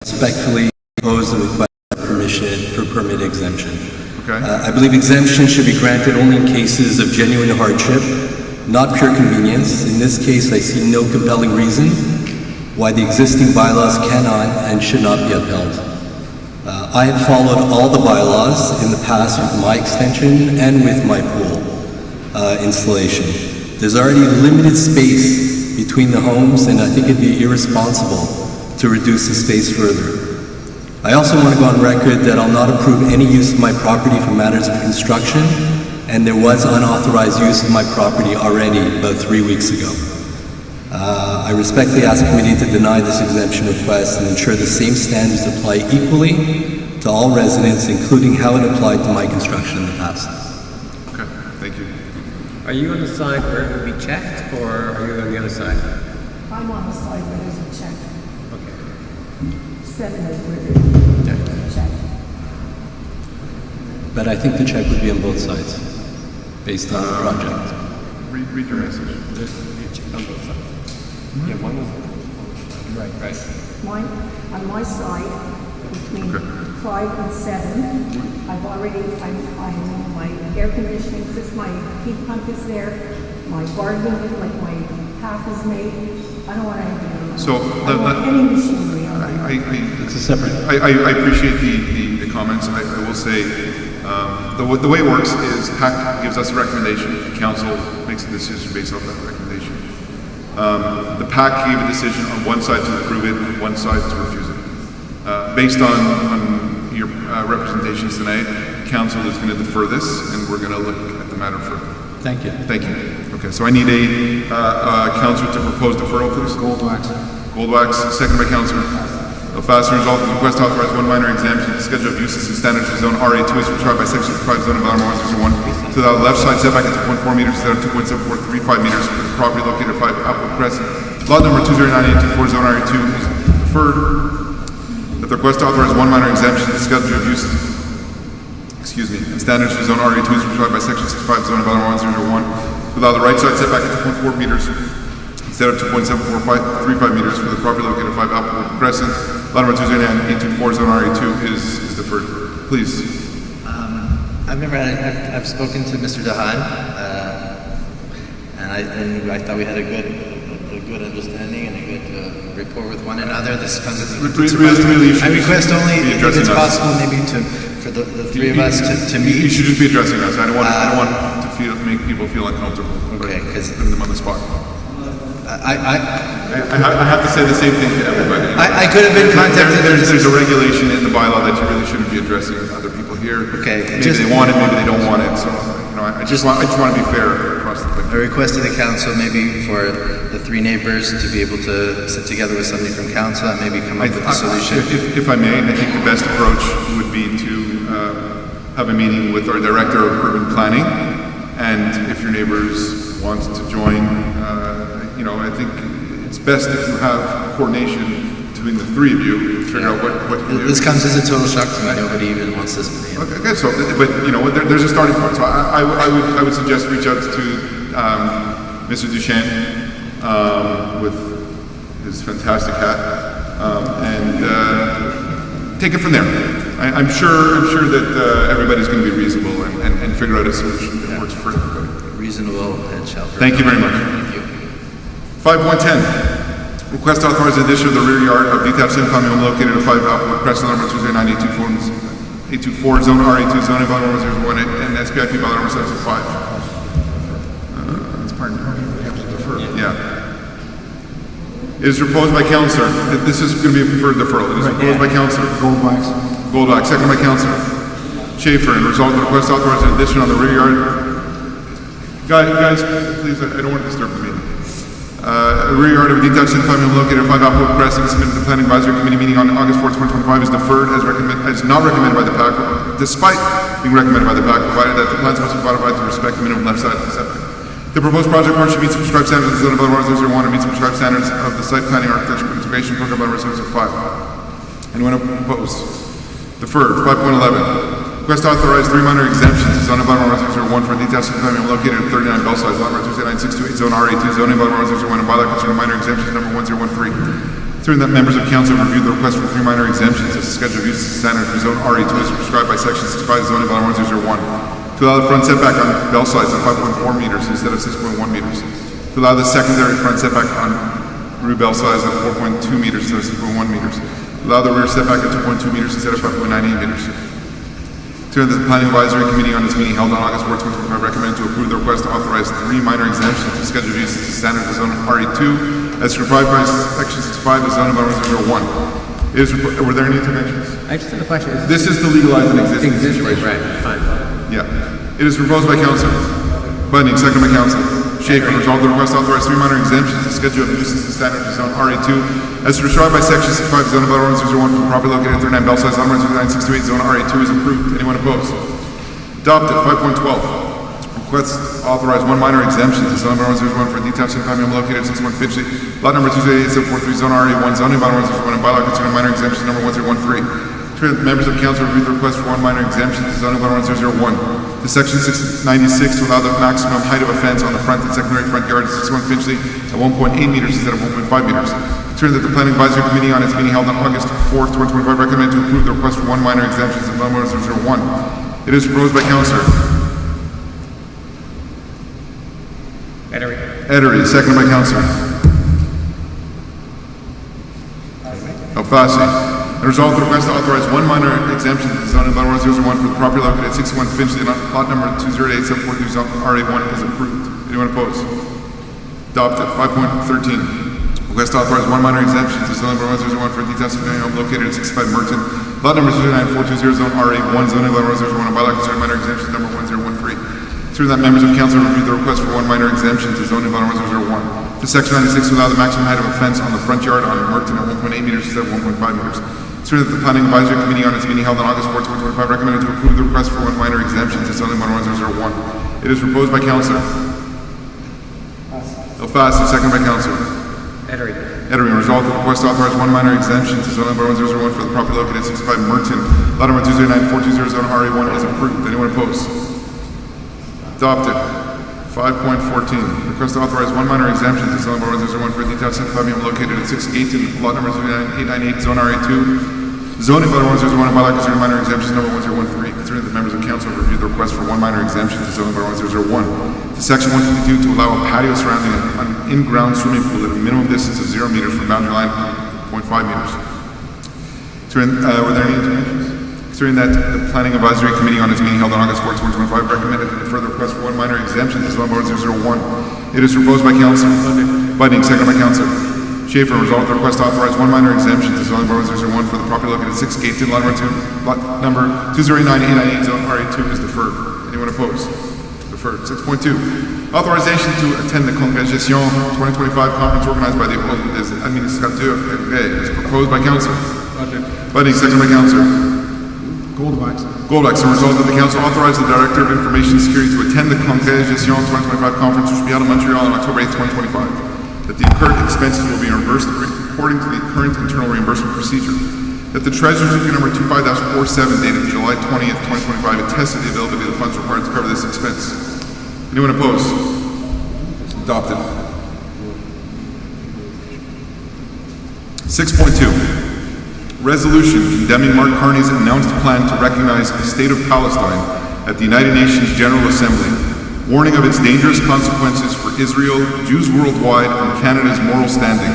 Respectfully oppose the request for permission for permit exemption. Okay. I believe exemption should be granted only in cases of genuine hardship, not pure convenience. In this case, I see no compelling reason why the existing bylaws cannot and should not be upheld. I have followed all the bylaws in the past with my extension and with my pool installation. There's already limited space between the homes, and I think it'd be irresponsible to reduce the space further. I also want to go on record that I'll not approve any use of my property for matters of construction, and there was unauthorized use of my property already about 3 weeks ago. I respectfully ask the committee to deny this exemption request and ensure the same standards apply equally to all residents, including how it applied to my construction in the past. Okay, thank you. Are you on the side where it will be checked, or are you on the other side? I'm on the side where there's a check. Okay. 7 is where there's a check. But I think the check would be on both sides, based on the project. Read your message. There's a check on both sides. Yeah, one was right. Mine, on my side, between 5 and 7, I've already, my air conditioning, my heat pump is there, my garden, like my path is made. I don't want anything. So, I don't want any machinery on it. It's a separate. I appreciate the comments. I will say, the way it works is PAC gives us a recommendation, council makes a decision based on that recommendation. The PAC gave a decision on one side to approve it and one side to refuse it. Based on your representations tonight, council is going to defer this, and we're going to look at the matter further. Thank you. Thank you. Okay, so I need a councillor to propose deferral, please. Goldwax, second by councillor Fastener. Resolved that the request to authorize one minor exemption to the schedule of uses and standards for zone RA2 is prescribed by section 5 zone of bylaw 101 to allow the left side setback at 2.4 meters instead of 2.7435 meters for the property located at 5 Applewood Crescent. Lot number 20984 zone RA2 is deferred. That the request to authorize one minor exemption to the schedule of uses and standards for zone RA2 is prescribed by section 65 zone of bylaw 101 to allow the right side setback at 2.4 meters instead of 2.7435 meters for the property located at 5 Applewood Crescent. Lot number 20984 zone RA2 is deferred. Please. I've spoken to Mr. Dehan, and I thought we had a good understanding and a good rapport with one another. This comes as I request only, if it's possible, maybe for the three of us to meet. You should just be addressing us. I don't want to make people feel uncomfortable. Okay, because putting them on the spot. I have to say the same thing to everybody. I could have been contacted. There's a regulation in the bylaw that you really shouldn't be addressing other people here. Okay. Maybe they want it, maybe they don't want it. So, I just want to be fair across the thing. A request to the council, maybe for the three neighbors to be able to sit together with somebody from council and maybe come up with a solution. If I may, I think the best approach would be to have a meeting with our director of urban planning, and if your neighbors want to join, I think it's best if you have coordination between the three of you to figure out what you do. This comes as a total shock to me. Nobody even wants this. Okay, so, but there's a starting point. So I would suggest reach out to Mr. Duchesne with his fantastic hat and take it from there. I'm sure that everybody's going to be reasonable and figure out a solution that works for everybody. Reasonable and shelter. Thank you very much. Thank you. 5.10. Request to authorize the addition of the rear yard of detached single-family home located at 5 Applewood Crescent, number 209-824, zone RA2, zoning bylaw 101, and SPIP bylaw number 705. That's part of it. We have to defer. Yeah. It is proposed by councillor. This is going to be a preferred deferral. It is proposed by councillor Goldwax, second by councillor Schaefer, and result of the request to authorize an addition on the rear yard. Guys, please, I don't want to disturb the meeting. Rear yard of a detached single-family home located at 5 Applewood Crescent, submitted to the Planning Advisory Committee meeting on August 4, 2025, is deferred as not recommended by the PAC, despite being recommended by the PAC, provided that the plans must be modified to respect the minimum left side of the setback. The proposed project should meet prescribed standards of the zone of bylaw 001 and meet prescribed standards of the site planning architecture integration program by 705. Anyone oppose? Deferred. 5.11. Request to authorize 3 minor exemptions to zoning bylaw 001 for a detached single-family home located at 39 Belsize, lot number 29628, zone RA2, zoning bylaw 001, and bylaw concerning minor exemptions number 1013. Considering that members of council have reviewed the request for 3 minor exemptions as a schedule of use standard for zone RA2 as prescribed by section 65 of zoning bylaw 1001. To allow the front setback on Belsize at 5.4 meters instead of 6.1 meters. To allow the secondary front setback on Rue Belsize at 4.2 meters instead of 6.1 meters. To allow the rear setback at 2.2 meters instead of 5.98 meters. Considering that the Planning Advisory Committee on its meeting held on August 4, 2025 recommended to approve the request to authorize 3 minor exemptions to scheduled use as standard of zone RE2 as prescribed by section 65 of zoning bylaw 001. Were there any interventions? I just have a question. This is to legalize an existing situation. Right, fine. Yeah. It is proposed by Council Bunning, second by Council Schaefer. Resolved the request to authorize 3 minor exemptions to schedule of uses as standard of zone RE2 as prescribed by section 65 of zoning bylaw 001 for the property located at 39 Belsize, lot number 29628, zone RE2 is approved. Anyone opposed? Adopted. 5.12. Request to authorize 1 minor exemption to zoning bylaw 001 for a detached single-family home located at 61 Finchley, lot number 288-743, zone RE1, zoning bylaw 001, and bylaw concerning minor exemption number 1013. Members of council reviewed the request for 1 minor exemption to zoning bylaw 001 to section 696 to allow the maximum height of a fence on the front and secondary front yard at 61 Finchley at 1.8 meters instead of 1.5 meters. Considering that the Planning Advisory Committee on its meeting held on August 4th, 2025 recommended to approve the request for 1 minor exemption to zoning bylaw 001. It is proposed by Councillor Edery, seconded by Councillor Alfasi. And resolved the request to authorize 1 minor exemption to the zoning bylaw 001 for the property located at 61 Finchley, lot number 208-742, zone RA1 is approved. Anyone opposed? Adopted. 5.13. Request to authorize 1 minor exemption to zoning bylaw 001 for a detached single-family home located at 65 Merton, lot number 29420, zone RA1, zoning bylaw 001, and bylaw concerning minor exemption number 1013. Considering that members of council reviewed the request for 1 minor exemption to zoning bylaw 001 to section 96 to allow the maximum height of a fence on the front yard on Merton at 1.8 meters instead of 1.5 meters. Considering that the Planning Advisory Committee on its meeting held on August 4, 2025 recommended to approve the request for 1 minor exemption to zoning bylaw 001. It is proposed by Councillor Alfasi, second by Councillor Edery. Resolved the request to authorize 1 minor exemption to zoning bylaw 001 for the property located at 65 Merton, lot number 209-420, zone RA1 is approved. Anyone opposed? Adopted. 5.14. Request to authorize 1 minor exemption to zoning bylaw 001 for a detached single-family home located at 618, lot number 29898, zone RA2. Zoning bylaw 101 and bylaw concerning minor exemptions number 1013. Considering that members of council have reviewed the request for 1 minor exemption to zoning bylaw 101 to section 152 to allow a patio surrounding an in-ground swimming pool at a minimum distance of 0 meters from boundary line 0.5 meters. Were there any interventions? Considering that the Planning Advisory Committee on its meeting held on August 4, 2025 recommended a further request for 1 minor exemption to zoning bylaw 001. It is proposed by Councillor Bunning, second by Councillor Schaefer. Resolved the request to authorize 1 minor exemption to zoning bylaw 001 for the property located at 6 Gateton, lot number 209-898, zone RA2 is deferred. Anyone opposed? Deferred. 6.2. Authorization to attend the Conseil 2025 conference organized by the Ordre des Administrateurs is proposed by Councillor Bunning, second by Councillor Goldwax. So resolved that the council authorized the Director of Information Security to attend the Conseil 2025 conference which will be held in Montreal on October 8, 2025. That the incurred expenses will be reimbursed according to the current internal reimbursement procedure. That the Treasurer's Review number 25-47 dated July 20th, 2025 attested the availability of the funds required to cover this expense. Anyone opposed? Adopted. 6.2. Resolution condemning Mark Carney's announced plan to recognize the State of Palestine at the United Nations General Assembly, warning of its dangerous consequences for Israel, Jews worldwide, and Canada's moral standing,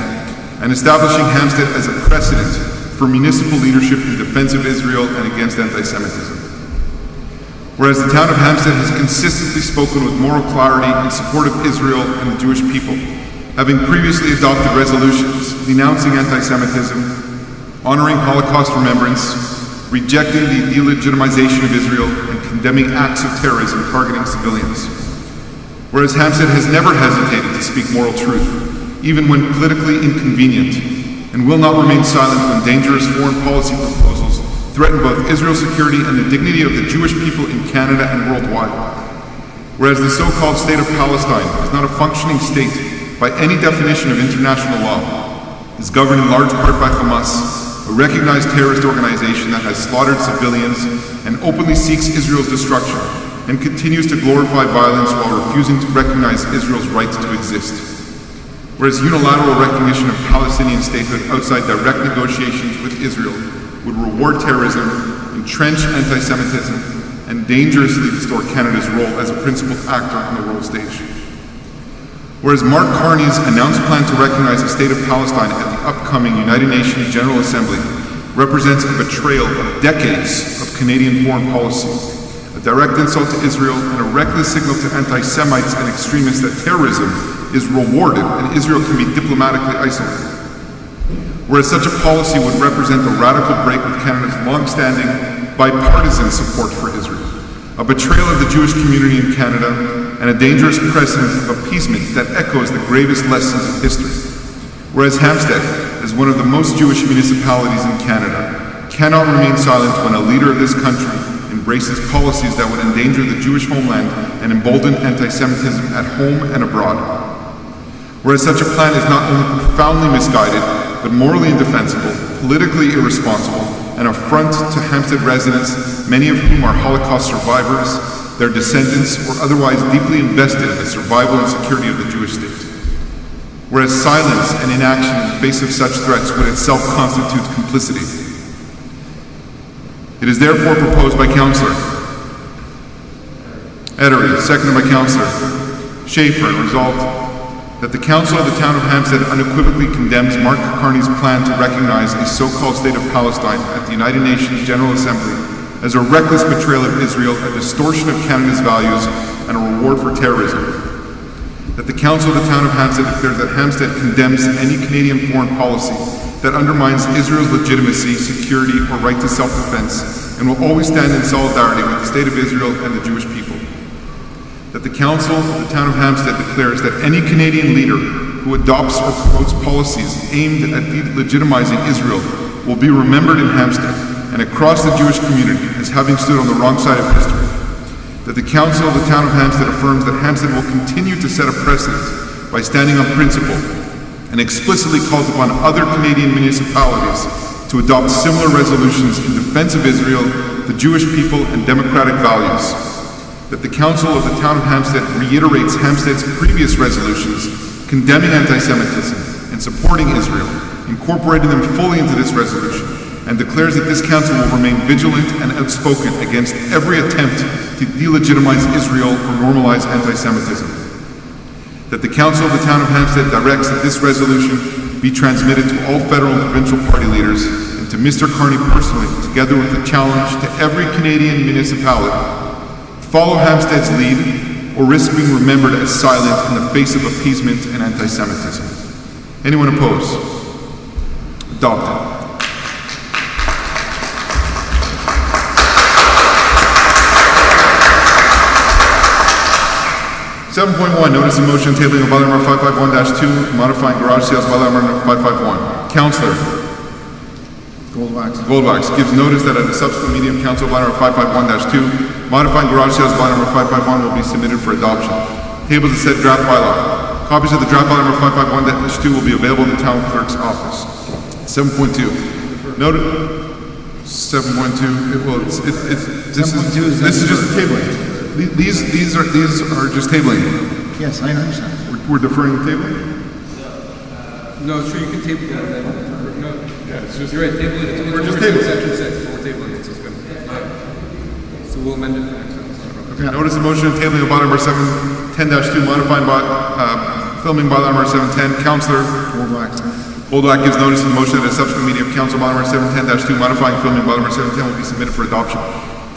and establishing Hampstead as a precedent for municipal leadership in defense of Israel and against anti-Semitism. Whereas the town of Hampstead has consistently spoken with moral clarity in support of Israel and the Jewish people, having previously adopted resolutions denouncing anti-Semitism, honoring Holocaust remembrance, rejecting the delegitimization of Israel, and condemning acts of terrorism targeting civilians. Whereas Hampstead has never hesitated to speak moral truth, even when politically inconvenient, and will not remain silent when dangerous foreign policy proposals threaten both Israel's security and the dignity of the Jewish people in Canada and worldwide. Whereas the so-called State of Palestine is not a functioning state by any definition of international law, is governed in large part by Hamas, a recognized terrorist organization that has slaughtered civilians and openly seeks Israel's destruction, and continues to glorify violence while refusing to recognize Israel's right to exist. Whereas unilateral recognition of Palestinian statehood outside direct negotiations with Israel would reward terrorism, entrench anti-Semitism, and dangerously distort Canada's role as a principal actor on the world stage. Whereas Mark Carney's announced plan to recognize the state of Palestine at the upcoming United Nations General Assembly represents a betrayal of decades of Canadian foreign policy, a direct insult to Israel, and a reckless signal to anti-Semites and extremists that terrorism is rewarded and Israel can be diplomatically isolated. Whereas such a policy would represent a radical break with Canada's long-standing bipartisan support for Israel, a betrayal of the Jewish community in Canada, and a dangerous precedent of appeasement that echoes the gravest lessons of history. Whereas Hampstead, as one of the most Jewish municipalities in Canada, cannot remain silent when a leader of this country embraces policies that would endanger the Jewish homeland and embolden anti-Semitism at home and abroad. Whereas such a plan is not only profoundly misguided, but morally indefensible, politically irresponsible, an affront to Hampstead residents, many of whom are Holocaust survivors, their descendants, or otherwise deeply invested in the survival and security of the Jewish state. Whereas silence and inaction in the face of such threats would itself constitute complicity. It is therefore proposed by Councillor Ettery, seconded by Councillor Schaefer, and resolved that the Council of the Town of Hampstead unequivocally condemns Mark Carney's plan to recognize a so-called state of Palestine at the United Nations General Assembly as a reckless betrayal of Israel, a distortion of Canada's values, and a reward for terrorism. That the Council of the Town of Hampstead declares that Hampstead condemns any Canadian foreign policy that undermines Israel's legitimacy, security, or right to self-defense, and will always stand in solidarity with the State of Israel and the Jewish people. That the Council of the Town of Hampstead declares that any Canadian leader who adopts or promotes policies aimed at delegitimizing Israel will be remembered in Hampstead and across the Jewish community as having stood on the wrong side of history. That the Council of the Town of Hampstead affirms that Hampstead will continue to set a precedent by standing on principle and explicitly calls upon other Canadian municipalities to adopt similar resolutions in defense of Israel, the Jewish people, and democratic values. That the Council of the Town of Hampstead reiterates Hampstead's previous resolutions condemning anti-Semitism and supporting Israel, incorporating them fully into this resolution, and declares that this Council will remain vigilant and outspoken against every attempt to delegitimize Israel or normalize anti-Semitism. That the Council of the Town of Hampstead directs that this resolution be transmitted to all federal and provincial party leaders and to Mr. Carney personally, together with a challenge to every Canadian municipality: follow Hampstead's lead or risk being remembered as silent in the face of appeasement and anti-Semitism. Anyone opposed? Adopted. 7.1, notice of motion tabling of bylaw number 551-2, modifying garage sales bylaw number 551. Councillor Goldbach gives notice that at a subsequent meeting of Council bylaw number 551-2, modifying garage sales bylaw number 551 will be submitted for adoption. Tables of said draft bylaw. Copies of the draft bylaw number 551-2 will be available in the town clerk's office. 7.2. Notice 7.2. This is just the tabling. These are just tabling. Yes, I understand. We're deferring the tabling? No, sure, you can table that. No, yeah, it's just, you're right, table it. We're just tabling. Section 6, we're tabling it, so it's good. So we'll amend it for next time. Okay, notice of motion tabling of bylaw number 710-2, modifying by, filming bylaw number 710. Councillor Goldbach gives notice of the motion that a subsequent meeting of Council bylaw number 710-2, modifying filming bylaw number 710 will be submitted for adoption.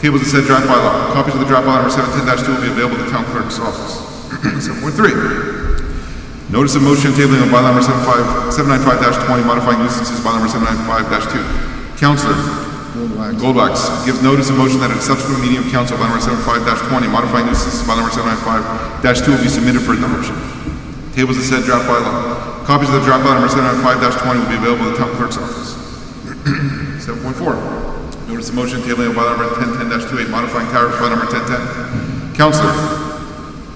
Tables of said draft bylaw. Copies of the draft bylaw number 710-2 will be available at the town clerk's office. 7.3. Notice of motion tabling of bylaw number 795-20, modifying nuisances bylaw number 795-2. Councillor Goldbach gives notice of motion that at a subsequent meeting of Council bylaw number 75-20, modifying nuisances bylaw number 795-2 will be submitted for adoption. Tables of said draft bylaw. Copies of the draft bylaw number 795-20 will be available at the town clerk's office. 7.4. Notice of motion tabling of bylaw number 1010-28, modifying tariff bylaw number 1010. Councillor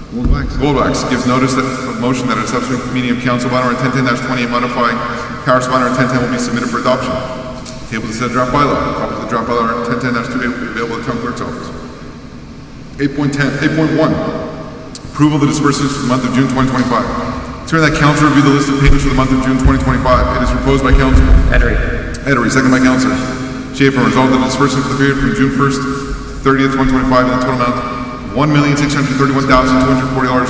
Goldbach gives notice of motion that at a subsequent meeting of Council bylaw number 1010-28, modifying tariff bylaw number 1010 will be submitted for adoption. Table to set draft bylaw. Copies of the draft bylaw are 1010-2 available at town clerk's office. 8.1. Approval of the disbursements for the month of June 2025. Consider that council review the list of payments for the month of June 2025. It is proposed by council. Edery, second by councilor Schaefer. Resolved that the disbursements for the period from June 1st to 30th, 2025 in the total amount of $1,631,240.03 are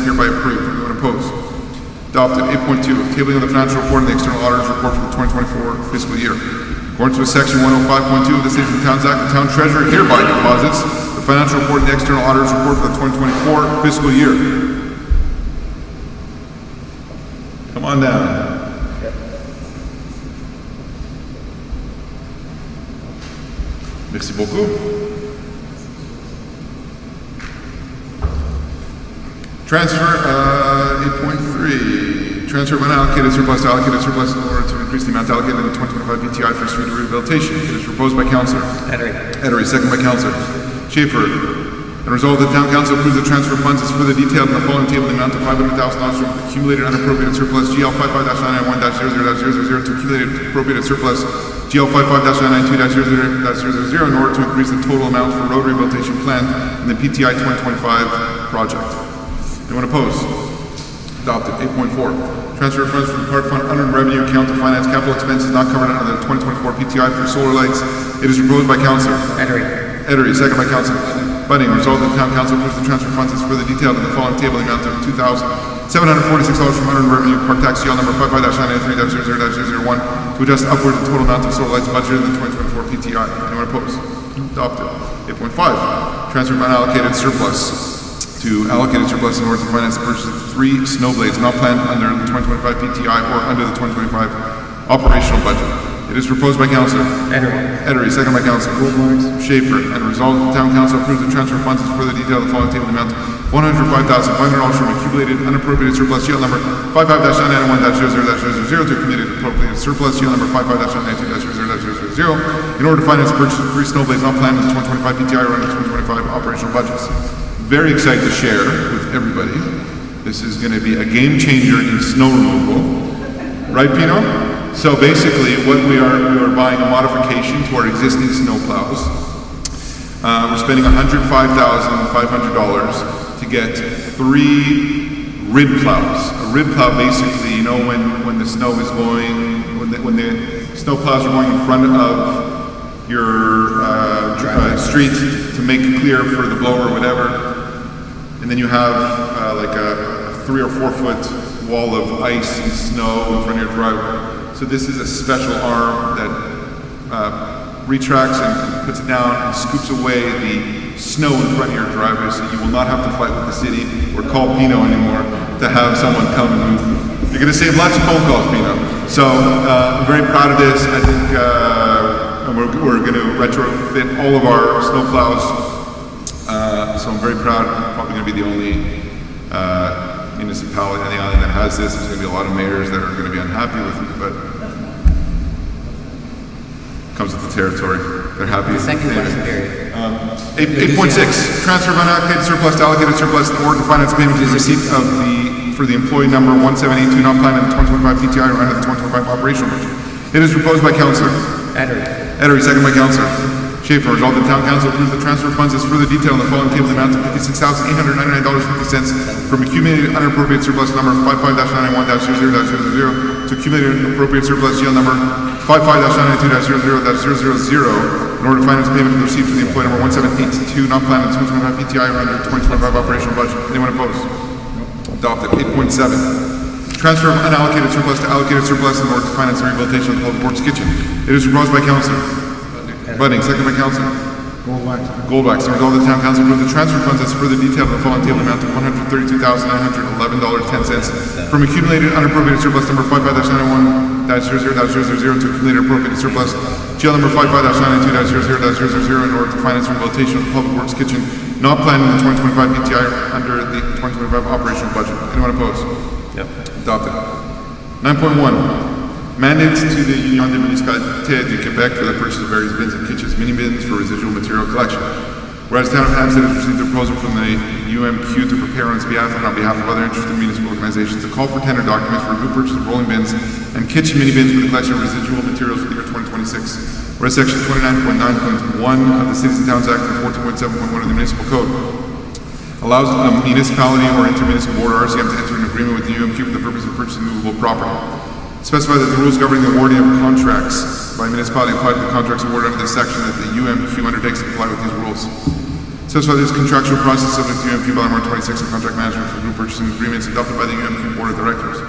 hereby approved. Anyone opposed? Adopted. 8.2. Tabling of the financial report and the external auditor's report for the 2024 fiscal year. According to section 105.2 of the Cities and Towns Act, the town treasurer hereby deposits the financial report and the external auditor's report for the 2024 fiscal year. Come on down. Merci beaucoup. Transfer 8.3. Transfer of unallocated surplus to allocated surplus in order to increase the amount allocated in the 2025 PTI for street rehabilitation. It is proposed by councilor Edery, second by councilor Schaefer. And resolved that town council approves the transfer of funds as further detailed in the following table in the amount of $500,000 from accumulated unappropriated surplus GL 55-991-0000 to accumulated appropriated surplus GL 55-992-0000 in order to increase the total amount for road rehabilitation planned in the PTI 2025 project. Anyone opposed? Adopted. 8.4. Transfer of funds from the park fund under revenue account to finance capital expenses not covered under the 2024 PTI for solar lights. It is proposed by councilor Edery, second by councilor Bunning. Resolved that the town council approves the transfer funds as further detailed in the following table in the amount of $2,746 from under revenue park tax GL number 55-993-000001 to adjust upward the total amount of solar lights budgeted in the 2024 PTI. Anyone opposed? Adopted. 8.5. Transfer of unallocated surplus to allocated surplus in order to finance the purchase of 3 snow blades not planned under the 2025 PTI or under the 2025 operational budget. It is proposed by councilor Edery, second by councilor Schaefer, and resolved that the town council approves the transfer of funds as further detailed in the following table in the amount of $105,500 from accumulated unappropriated surplus GL number 55-991-0000 to accumulated appropriated surplus GL number 55-992-0000 in order to finance the purchase of 3 snow blades not planned in the 2025 PTI or under the 2025 operational budgets. Very excited to share with everybody. This is going to be a game changer in snow removal. Right, Pino? So basically, what we are buying a modification to our existing snow plows. We're spending $105,500 to get 3 rib plows. A rib plow, basically, you know, when the snow is going, when the snow plows are going in front of your street to make it clear for the blower or whatever. And then you have like a 3 or 4 foot wall of ice and snow in front of your driveway. So this is a special arm that retracts and puts it down and scoops away the snow in front of your driveway, so you will not have to fight with the city or call Pino anymore to have someone come and move. You're going to save lots of phone calls, Pino. So I'm very proud of this. I think we're going to retrofit all of our snow plows. So I'm very proud. I'm probably going to be the only municipality on the island that has this. There's going to be a lot of mayors that are going to be unhappy with it, but comes with the territory. They're happy. Second question period. 8.6. Transfer of unallocated surplus to allocated surplus in order to finance payment to receipt of for the employee number 1782 not planned in the 2025 PTI or under the 2025 operational budget. It is proposed by councilor Edery, second by councilor Schaefer. Resolved that town council approves the transfer of funds as further detailed in the following table in the amount of $56,899.50 from accumulated unappropriated surplus number 55-991-0000 to accumulated appropriate surplus GL number 55-992-0000 in order to finance payment received for the employee number 1782 not planned in the 2025 PTI or under 2025 operational budget. Anyone opposed? Adopted. 8.7. Transfer of unallocated surplus to allocated surplus in order to finance the rehabilitation of the public works kitchen. It is proposed by councilor Bunning, second by councilor Goldwax. And resolved the town council approve the transfer funds as further detailed in the following table amount of $132,911.10 from accumulated unappropriated surplus number 55-991-0000 to accumulated appropriated surplus GL number 55-992-0000 in order to finance rehabilitation of the public works kitchen not planned in the 2025 PTI under the 2025 operational budget. Anyone opposed? Yep. Adopted. 9.1. Mandates to the Union des Municipalités du Québec for the purchase of various bins and kitchens, mini bins for residual material collection. Whereas the town of Hampstead has received a proposal from the UMQ to prepare on its behalf and on behalf of other interested municipal organizations a call for tender documents for group purchase of rolling bins and kitchen mini bins for the collection of residual materials for the year 2026. Whereas section 29.9.1 of the Cities and Towns Act and 14.7.1 of the Municipal Code allows a municipality or intermunicipal board or RCM to enter an agreement with the UMQ for the purpose of purchasing movable property. Specify that the rules governing the awarding of contracts by municipality apply to the contracts awarded under this section, that the UMQ undertakes to comply with these rules. Specify this contractual process subject to UMQ bylaw 26 and contract management for group purchasing agreements adopted by the UMQ Board of Directors.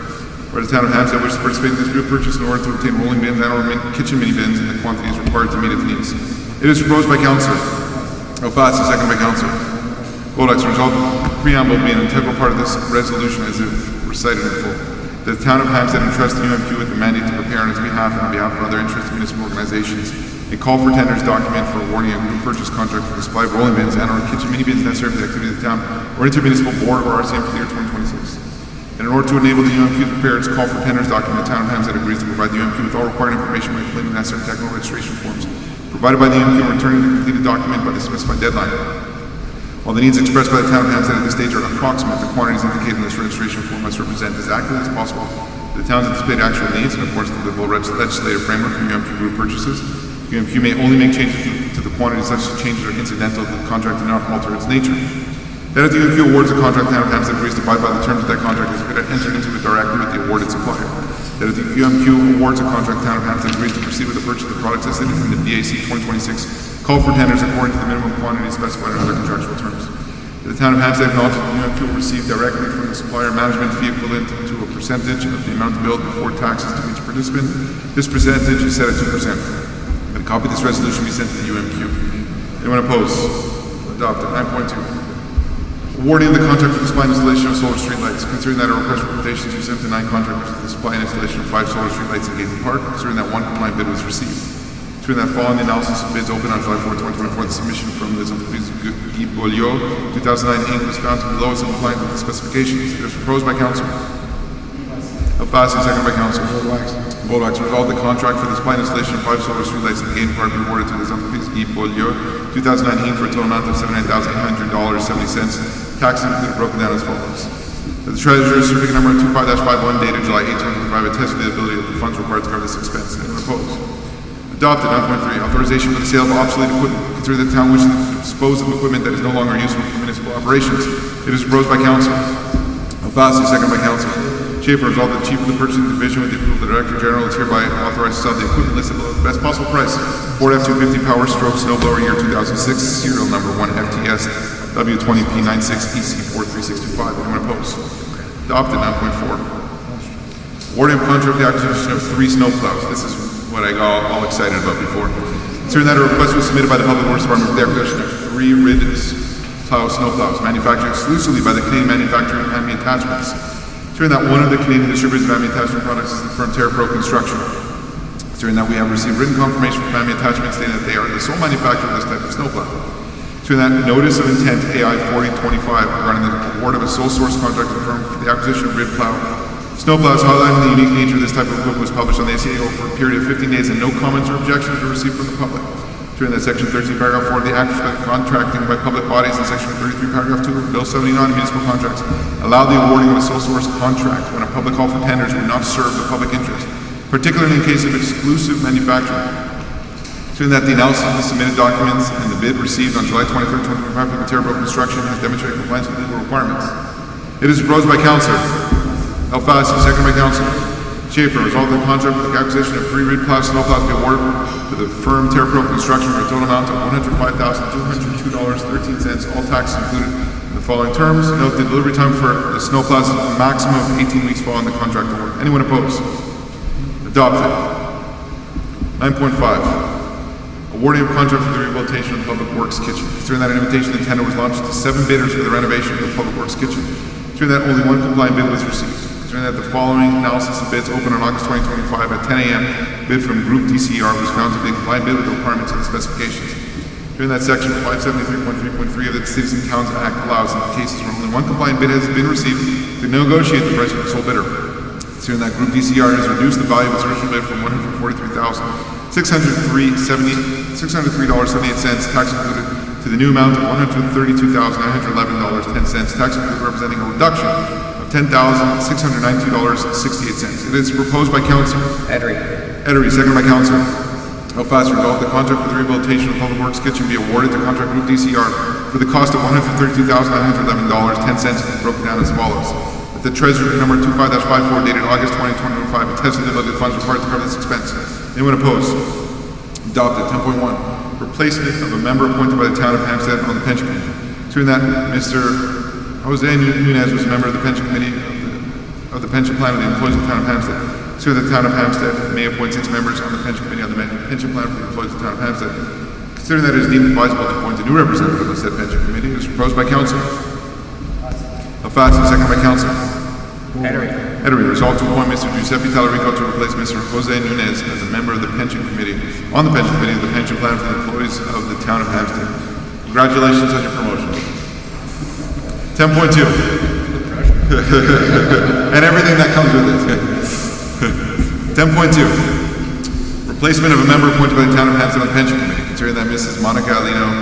Where the town of Hampstead wishes to participate in this group purchase in order to obtain rolling bins and or kitchen mini bins in the quantities required to meet its needs. It is proposed by Councillor Alfasi, second by Councillor Bodax. Resolved that the preamble be an integral part of this resolution as if recited in full. The town of Hampstead entrusts the UMQ with the mandate to prepare on its behalf and on behalf of other interested municipal organizations a call for tenders document for awarding a group purchase contract for the supply of rolling bins and or kitchen mini bins necessary for the activity of the town or intermunicipal board or RCM for the year 2026. And in order to enable the UMQ to prepare its call for tenders document, the town of Hampstead agrees to provide the UMQ with all required information by completing the necessary technical registration forms provided by the UMQ and returning the completed document by the specified deadline. While the needs expressed by the town of Hampstead at this stage are approximate, the quantities indicated in this registration form must represent as accurately as possible the town's anticipated actual needs and of course the liberal legislative framework for UMQ group purchases. UMQ may only make changes to the quantity such changes are incidental to the contract and not alter its nature. That if the UMQ awards a contract, the town of Hampstead agrees to abide by the terms of that contract as if it had entered into it directly with the awarded supplier. That if the UMQ awards a contract, the town of Hampstead agrees to proceed with the purchase of the products listed in the BAC 2026 call for tenders according to the minimum quantity specified in other contractual terms. That the town of Hampstead acknowledges that the UMQ will receive directly from the supplier management fee equivalent to a percentage of the amount billed before taxes to each participant. This percentage is set at 2%. A copy of this resolution be sent to the UMQ. Anyone opposed? Adopted. 9.2. Awarding the contract for the supply and installation of solar streetlights. Considering that a request for quotations was sent to 9 contractors for the supply and installation of 5 solar streetlights in Gayton Park, considering that 1 compliant bid was received. Considering that following the analysis of bids open on July 4, 2024, the submission from Les Entreprises Guy Beaulieu 2009 Inc. was found to be lowest and compliant with the specifications. It was proposed by Council Alfasi, second by Council Bodax. Resolved the contract for the supply and installation of 5 solar streetlights in the Gayton Park be awarded to Les Entreprises Guy Beaulieu 2009 Inc. for a total amount of $79,800.70. Taxes included broken down as follows. That the Treasurer's certificate number 25-51 dated July 8, 2025 attests to the ability of the funds required to cover this expense. Anyone opposed? Adopted. 9.3. Authorization for the sale of obsolete equipment. Consider that the town wishes to dispose of equipment that is no longer useful for municipal operations. It is proposed by Council Alfasi, second by Council Schaefer. Resolved that the Chief of the Purchasing Division with the approval of the Director General is hereby authorized to sell the equipment listed below the best possible price. Ford F-250 Power Stroke Snowblower year 2006, serial number 1FTS W20P96EC4365. Anyone opposed? Adopted. 9.4. Awarding of contract for the acquisition of 3 snowplows. This is what I got all excited about before. Considering that a request was submitted by the Public Works Department for the acquisition of 3 ribbon snowplows manufactured exclusively by the Canadian manufacturer of Hammy Attachments. Considering that one of the Canadian distributors of Hammy Attachment products is the firm TerraPro Construction. Considering that we have received written confirmation from Hammy Attachments stating that they are the sole manufacturer of this type of snowplow. Considering that notice of intent AI 4025 regarding the award of a sole source contract to the firm for the acquisition of rib plow snowplows highlighting the unique nature of this type of equipment was published on the SEAO for a period of 15 days and no comments or objections were received from the public. During that section 13 paragraph 4 of the Act respect contracting by public bodies and section 33 paragraph 2 of Bill 79 municipal contracts allow the awarding of a sole source contract when a public call for tenders would not serve the public interest, particularly in case of exclusive manufacturing. Considering that the analysis of the submitted documents and the bid received on July 23, 2025 from the TerraPro Construction has demonstrated compliance with legal requirements. It is proposed by Councillor Alfasi, second by Councillor Schaefer. Resolved that the contract for the acquisition of 3 rid plow snowplows be awarded to the firm TerraPro Construction for a total amount of $105,202.13, all taxes included in the following terms. Note the delivery time for the snowplows is a maximum of 18 weeks following the contract award. Anyone opposed? Adopted. 9.5. Awarding of contract for the rehabilitation of the Public Works Kitchen. Considering that an invitation to tender was launched to 7 bidders for the renovation of the Public Works Kitchen. Considering that only 1 compliant bid was received. Considering that the following analysis of bids opened on August 2025 at 10 a.m. bid from Group DCR was found to be a compliant bid with the requirements of the specifications. During that section 573.3.3 of the Cities and Towns Act allows in cases where only 1 compliant bid has been received to negotiate the price with the sole bidder. Considering that Group DCR has reduced the value of its original bid from $143,603.78 tax included to to the new amount of $132,911.10, tax increment representing a reduction of $10,692.68. It is proposed by Councillor Edery, seconded by Councillor Alfasi. Resolved, the contract for the rehabilitation of Public Works Kitchen be awarded to Contract Group DCR for the cost of $132,911.10, broken down as follows. That the Treasury number 25-54 dated August 2025 attest to the limited funds required to cover this expense. Anyone opposed? Adopted. 10.1. Replacement of a member appointed by the Town of Hampstead on the Pension Committee. Considering that Mr. Jose Nunez was a member of the Pension Committee of the Pension Plan of the Employees of the Town of Hampstead. Considering that the Town of Hampstead may appoint 6 members on the Pension Committee on the Pension Plan for the Employees of the Town of Hampstead. Considering that it is deemed advisable to appoint a new representative of the said Pension Committee, it is proposed by Councillor Alfasi, seconded by Councillor Edery. Resolved to appoint Mr. Giuseppe Tallarico to replace Mr. Jose Nunez as a member of the Pension Committee on the Pension Committee of the Pension Plan for the Employees of the Town of Hampstead. Congratulations on your promotion. 10.2. And everything that comes with it. 10.2. Replacement of a member appointed by the Town of Hampstead on the Pension Committee. Considering that Mrs. Monica Alino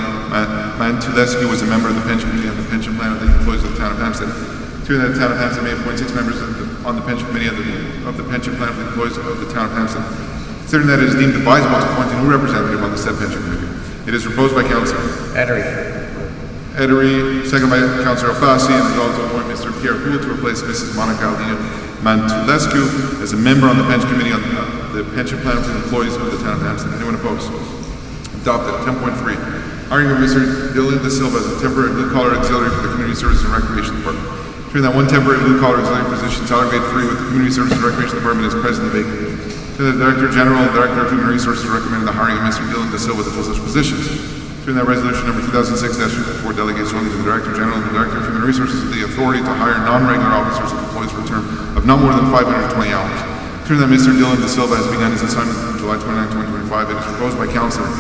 Mantulescu was a member of the Pension Committee on the Pension Plan of the Employees of the Town of Hampstead. Considering that the Town of Hampstead may appoint 6 members on the Pension Committee of the Pension Plan for the Employees of the Town of Hampstead. Considering that it is deemed advisable to appoint a new representative on the said Pension Committee. It is proposed by Councillor Edery, seconded by Councillor Alfasi, and resolved to appoint Mr. Pierre Poole to replace Mrs. Monica Alina Mantulescu as a member on the Pension Committee on the Pension Plan for the Employees of the Town of Hampstead. Anyone opposed? Adopted. 10.3. Hiring of Mr. Dylan De Silva as a temporary blue-collar auxiliary for the Community Services and Recreation Department. Ensuring that one temporary blue-collar auxiliary position, salary grade 3 with the Community Services and Recreation Department is presently vacant. The Director General and Director of Human Resources recommended the hiring of Mr. Dylan De Silva to fill such positions. Ensuring that resolution number 2006-54 delegates only to the Director General and the Director of Human Resources the authority to hire non-regular officers and employees for a term of not more than 520 hours. Ensuring that Mr. Dylan De Silva has begun his assignment on July 29, 2025. It is proposed by Councillor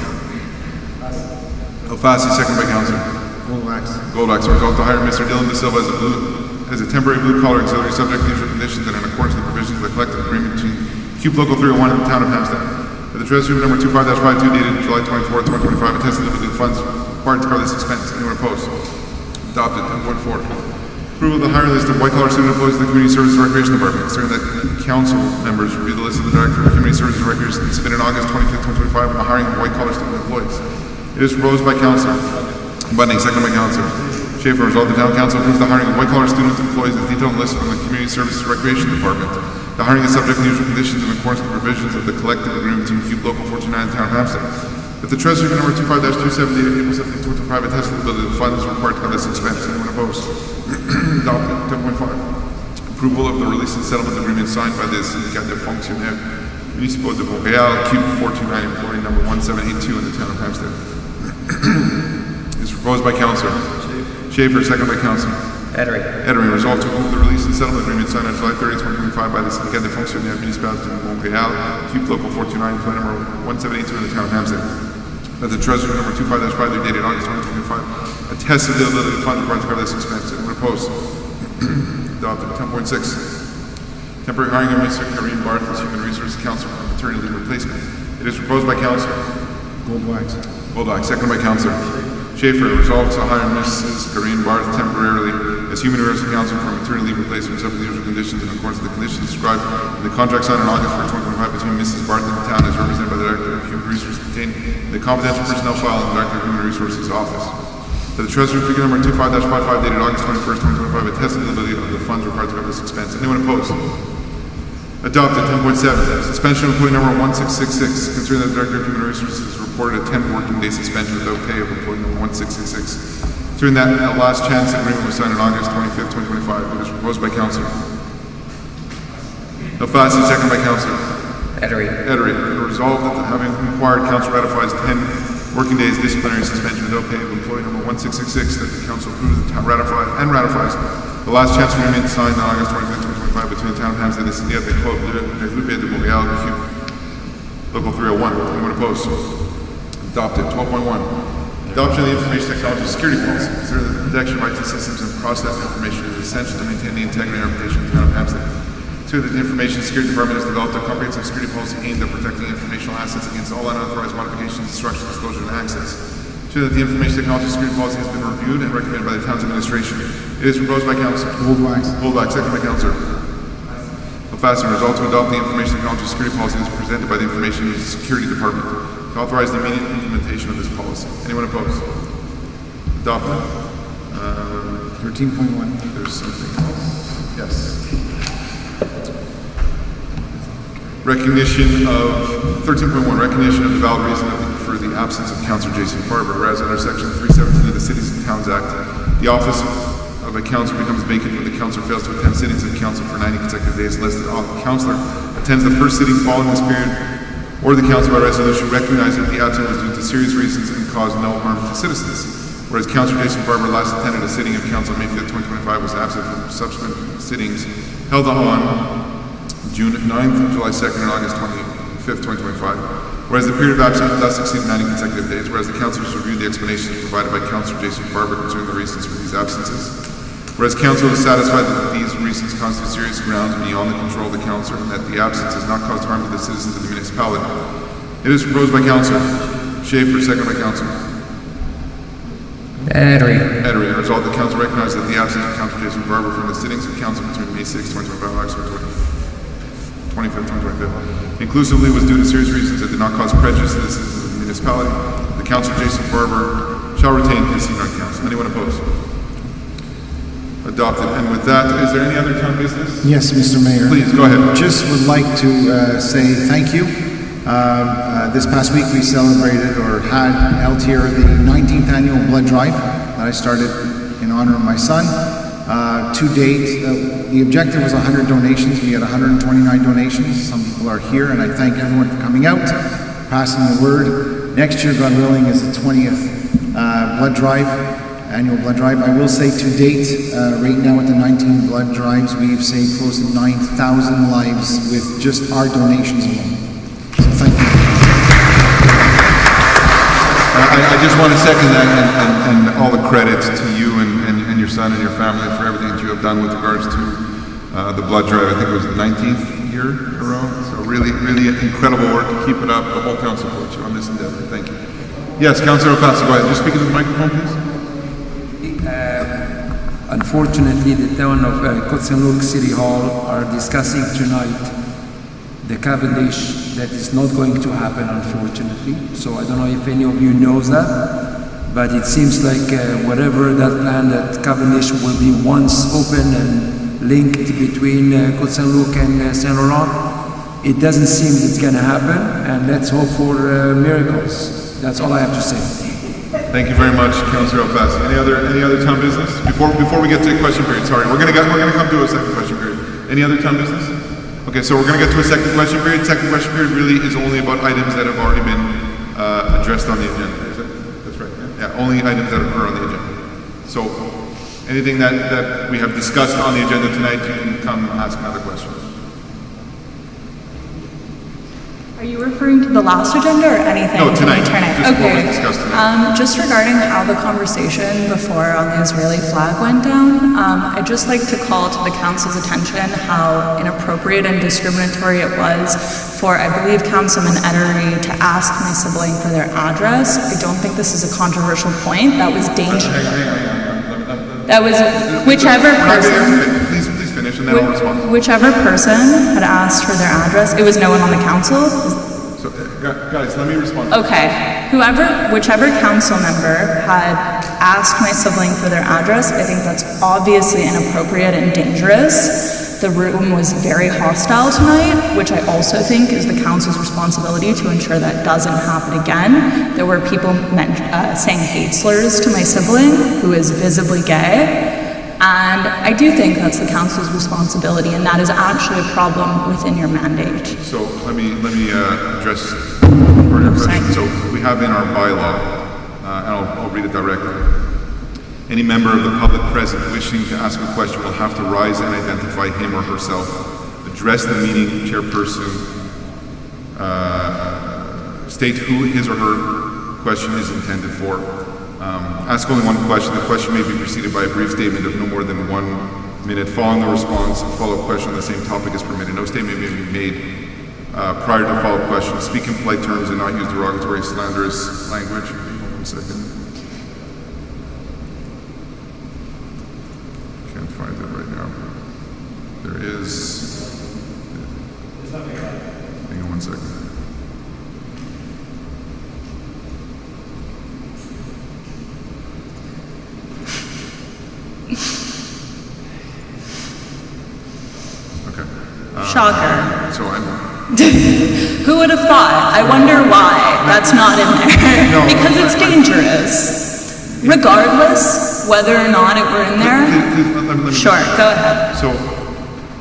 Alfasi, second by Councillor Goldwax. Resolved to hire Mr. Dylan De Silva as a temporary blue-collar auxiliary subject to usual conditions and in accordance with the provisions of the collective agreement between Cube Local 301 and the Town of Hampstead. That the Treasury number 25-52 dated July 24, 2025 attested to the funds required to cover this expense. Anyone opposed? Adopted. 10.4. Approval of the hire list of white-collar student employees of the Community Services and Recreation Department. Considering that Council members review the list of the Director of Community Services and Recreation submitted on August 25, 2025 on the hiring of white-collar student employees. It is proposed by Councillor Bunning, second by Councillor Schaefer. Resolved the Town Council approves the hiring of white-collar student employees as detailed list from the Community Services and Recreation Department. The hiring is subject to usual conditions in accordance with the provisions of the collective agreement between Cube Local 49 and the Town of Hampstead. That the Treasury number 25-27 dated April 17, 2025 attests to the ability of the funds required to cover this expense. Anyone opposed? Adopted. 10.5. Approval of the release and settlement agreement signed by the Syndicat des Fonctionnaires Municipaux de Montréal, Cube 429, employee number 1782 in the Town of Hampstead. Is proposed by Councillor Schaefer, second by Councillor Edery. Resolved to approve the release and settlement agreement signed on July 30, 2025 by the Syndicat des Fonctionnaires Municipaux de Montréal, Cube Local 429, employee number 1782 in the Town of Hampstead. That the Treasury number 25-5 dated August 2025 attests to the ability of the funds required to cover this expense. Anyone opposed? Adopted. 10.6. Temporary hiring of Mr. Kareem Barth as Human Resources Counsel for maternity leave replacement. It is proposed by Councillor Goldwax, second by Councillor Schaefer. Resolved to hire Mrs. Kareem Barth temporarily as Human Resources Counsel for maternity leave replacement subject to the usual conditions and accordance with the conditions described in the contract signed on August 1, 2025 between Mrs. Barth and the Town as represented by the Director of Human Resources contained in the confidential personnel file in the Director of Human Resources office. That the Treasury figure number 25-55 dated August 21st, 2025 attests to the ability of the funds required to cover this expense. Anyone opposed? Adopted. 10.7. Suspension of employee number 1666. Considering that the Director of Human Resources reported a 10 working day suspension without pay of employee number 1666. Considering that a last chance agreement was signed on August 25th, 2025. It was proposed by Councillor Alfasi, second by Councillor Edery. It resolved that having inquired, Council ratifies 10 working days disciplinary suspension without pay of employee number 1666 that the Council approves the Town ratifies the last chance agreement signed on August 25th, 2025 between the Town of Hampstead and the Syndicat des Fonctionnaires de Montréal, Local 301. Anyone opposed? Adopted. 12.1. Adoption of the Information Technology Security Policy. Consider the protection of IT systems and processed information is essential to maintain the integrity and reputation of the Town of Hampstead. Consider that the Information Security Department has developed a comprehensive security policy aimed at protecting informational assets against all unauthorized modifications, destruction, disclosure, and access. Show that the information technology security policy has been reviewed and recommended by the town's administration. It is proposed by Council Goldblack, second by Councilor Fasten. Resolved to adopt the information technology security policy as presented by the Information Security Department to authorize the immediate implementation of this policy. Anyone opposed? Adopted. 13.1. There's something else. Yes. Recognition of 13.1. Recognition of the valid reason for the absence of Councillor Jason Farber. Whereas under Section 317 of the Cities and Towns Act, the office of a councillor becomes vacant when the councillor fails to attend sittings of council for 90 consecutive days unless the councillor attends the first sitting following this period, or the council by resolution recognizes that the absence was due to serious reasons and caused no harm to citizens. Whereas Councillor Jason Farber last attended a sitting of council on May 5th, 2025, was absent from subsequent sittings held on June 9th, July 2nd, and August 25th, 2025. Whereas the period of absence thus exceeded 90 consecutive days, whereas the council has reviewed the explanations provided by Councillor Jason Farber concerning the reasons for these absences. Whereas council is satisfied that these reasons constitute serious grounds beyond the control of the councillor and that the absence has not caused harm to the citizens of the municipality. It is proposed by Councillor Schaefer, second by Councillor Edery. Resolved that council recognizes that the absence of Councillor Jason Farber from the sittings of council between May 6, 2025 and August 25th, 2025, inclusively was due to serious reasons that did not cause prejudice to the citizens of the municipality. The Councillor Jason Farber shall retain his seat on council. Anyone opposed? Adopted. And with that, is there any other town business? Yes, Mr. Mayor. Please, go ahead. Just would like to say thank you. This past week we celebrated or had held here the 19th annual blood drive that I started in honor of my son. To date, the objective was 100 donations. We had 129 donations. Some people are here, and I thank everyone for coming out, passing the word. Next year, God willing, is the 20th blood drive. Annual blood drive. I will say to date, right now with the 19 blood drives, we've saved close to 9,000 lives with just our donations alone. So thank you. I just want to second that and all the credit to you and your son and your family for everything that you have done with regards to the blood drive. I think it was the 19th year in a row. So really, really incredible work. Keep it up. The whole council supports you on this endeavor. Thank you. Yes, Councillor O'Fassy, go ahead. Just speak into the microphone, please. Unfortunately, the town of Conseil City Hall are discussing tonight the Cavendish that is not going to happen, unfortunately. So I don't know if any of you knows that, but it seems like whatever that plan that Cavendish will be once open and linked between Conseil and Saint Laurent, it doesn't seem it's going to happen, and let's hope for miracles. That's all I have to say. Thank you very much, Councillor O'Fassy. Any other town business? Before we get to the question period, sorry, we're gonna come to a second question period. Any other town business? Okay, so we're gonna get to a second question period. Second question period really is only about items that have already been addressed on the agenda. Is it? That's right. Yeah, only items that are on the agenda. So anything that we have discussed on the agenda tonight, you can come ask another question. Are you referring to the last agenda or anything? No, tonight. Just okay. what was discussed tonight. Just regarding how the conversation before on the Israeli flag went down, I'd just like to call to the council's attention how inappropriate and discriminatory it was for, I believe, Councilman Edery to ask my sibling for their address. I don't think this is a controversial point. That was dangerous. That was whichever person. Please finish and then I'll respond. Whichever person had asked for their address, it was no one on the council. So, guys, let me respond. Okay. Whichever council member had asked my sibling for their address, I think that's obviously inappropriate and dangerous. The room was very hostile tonight, which I also think is the council's responsibility to ensure that doesn't happen again. There were people saying hate slurs to my sibling, who is visibly gay. And I do think that's the council's responsibility, and that is actually a problem within your mandate. So let me address your question. So we have in our bylaw, and I'll read it directly. Any member of the public present wishing to ask a question will have to rise and identify him or herself, address the meeting chairperson, state who his or her question is intended for. Ask only one question. The question may be preceded by a brief statement of no more than 1 minute. Following the response, a follow-up question on the same topic is permitted. No statement may be made prior to the follow-up question. Speak in polite terms and not use derogatory, slanderous language. 1 second. is... Hang on one second. Shocker. So I'm... Who would have thought? I wonder why that's not in there. No, because it's dangerous. Regardless, whether or not it were in there. Let me Sure, go ahead. So,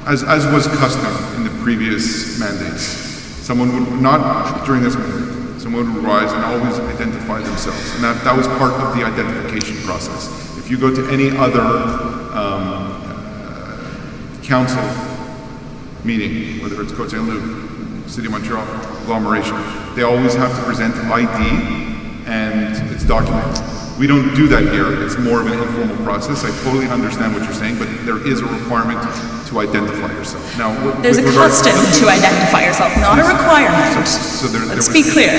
as was custom in the previous mandates, someone would not, during this mandate, someone would rise and always identify themselves. And that was part of the identification process. If you go to any other council meeting, whether it's Conseil, City of Montreal, agglomeration, they always have to present ID and it's documented. We don't do that here. It's more of an informal process. I totally understand what you're saying, but there is a requirement to identify yourself. Now, there's a custom to identify yourself, not a requirement. Let's be clear.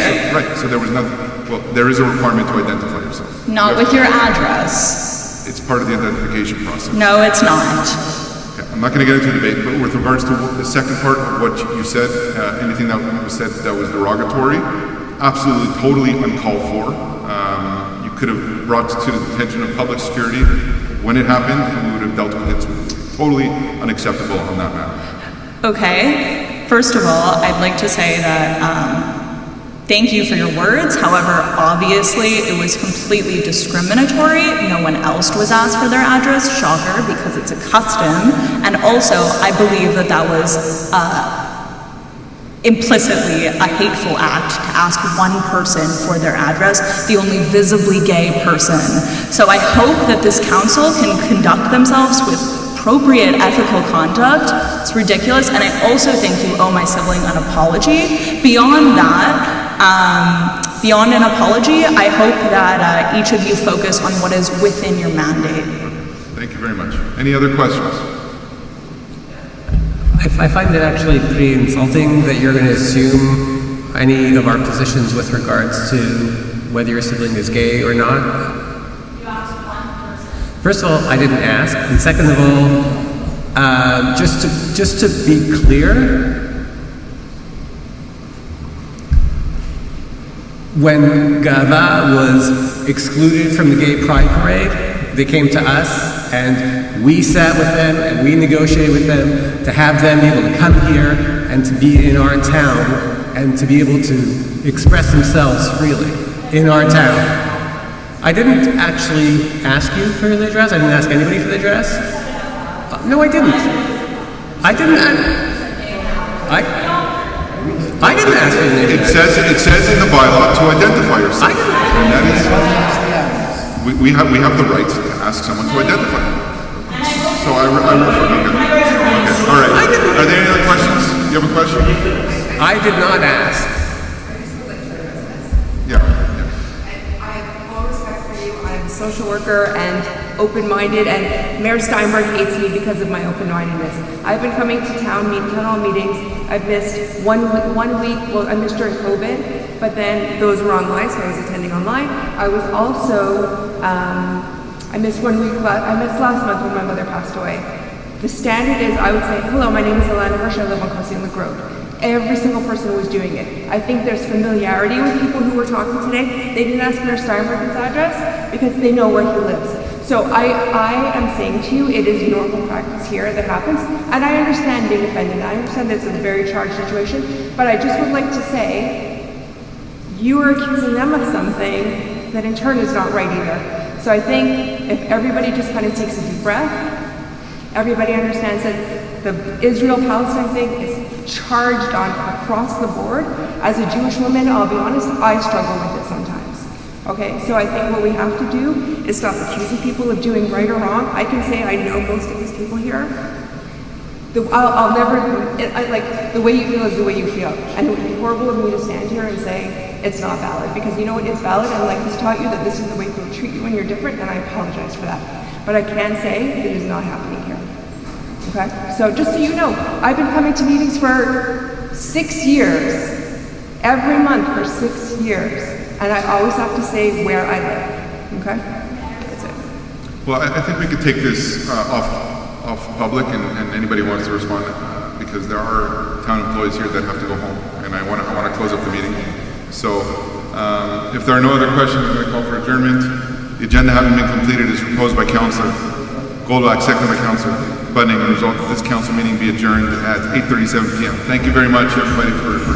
So there was nothing. Well, there is a requirement to identify yourself. Not with your address. It's part of the identification process. No, it's not. Okay, I'm not going to get into a debate, but with regards to the second part of what you said, anything that was said that was derogatory, absolutely, totally uncalled for. Could have brought to the attention of public security when it happened, and we would have dealt with it. Totally unacceptable on that matter. Okay. First of all, I'd like to say that thank you for your words. However, obviously, it was completely discriminatory. No one else was asked for their address. Shocker, because it's a custom. And also, I believe that that was implicitly a hateful act to ask one person for their address, the only visibly gay person. So I hope that this council can conduct themselves with appropriate ethical conduct. It's ridiculous, and I also think you owe my sibling an apology. Beyond that, beyond an apology, I hope that each of you focus on what is within your mandate. Thank you very much. Any other questions? I find it actually pretty insulting that you're going to assume any of our positions with regards to whether your sibling is gay or not. You asked one person. First of all, I didn't ask, and second of all, just to be clear, when Gava was excluded from the gay pride parade, they came to us and we sat with them and we negotiated with them to have them be able to come here and to be in our town and to be able to express themselves freely in our town. I didn't actually ask you for the address. I didn't ask anybody for the address. No, I didn't. I didn't ask for the address. It says in the bylaw to identify yourself. And that is... We have the right to ask someone to identify. So I will forgive you. Okay. All right. Are there any other questions? You have a question? I did not ask. Yeah. I have all respect for you. I'm a social worker and open-minded, and Mayor Steinberg hates me because of my open-mindedness. I've been coming to town hall meetings. I've missed one week. Well, I missed during COVID, but then those were online, so I was attending online. I was also, I missed 1 week. I missed last month when my mother passed away. The standard is I would say, hello, my name is Alana Hirsch, I live on Conseil Road. Every single person was doing it. I think there's familiarity with people who were talking today. They didn't ask Mayor Steinberg's address because they know where he lives. So I am saying to you, it is normal practice here that happens, and I understand being offended. I understand that it's a very charged situation, but I just would like to say, you are accusing them of something that in turn is not right either. So I think if everybody just kind of takes a deep breath, everybody understands that the Israel-Palestine thing is charged on across the board. As a Jewish woman, I'll be honest, I struggle with it sometimes. Okay, so I think what we have to do is stop accusing people of doing right or wrong. I can say I know most of these people here. I'll never, like, the way you feel is the way you feel. And it would be horrible of me to stand here and say it's not valid, because you know what is valid, and life has taught you that this is the way people treat you when you're different, and I apologize for that. But I can say it is not happening here. Okay, so just so you know, I've been coming to meetings for 6 years, every month for 6 years. And I always have to say where I live, okay? That's it. Well, I think we could take this off of public and anybody who wants to respond, because there are town employees here that have to go home, and I want to close up the meeting. So if there are no other questions, I'm going to call for adjournment. The agenda having been completed is proposed by Councillor Goldbach, seconded by Councillor Bunning, and result that this council meeting be adjourned at 8:37 p.m. Thank you very much, everybody, for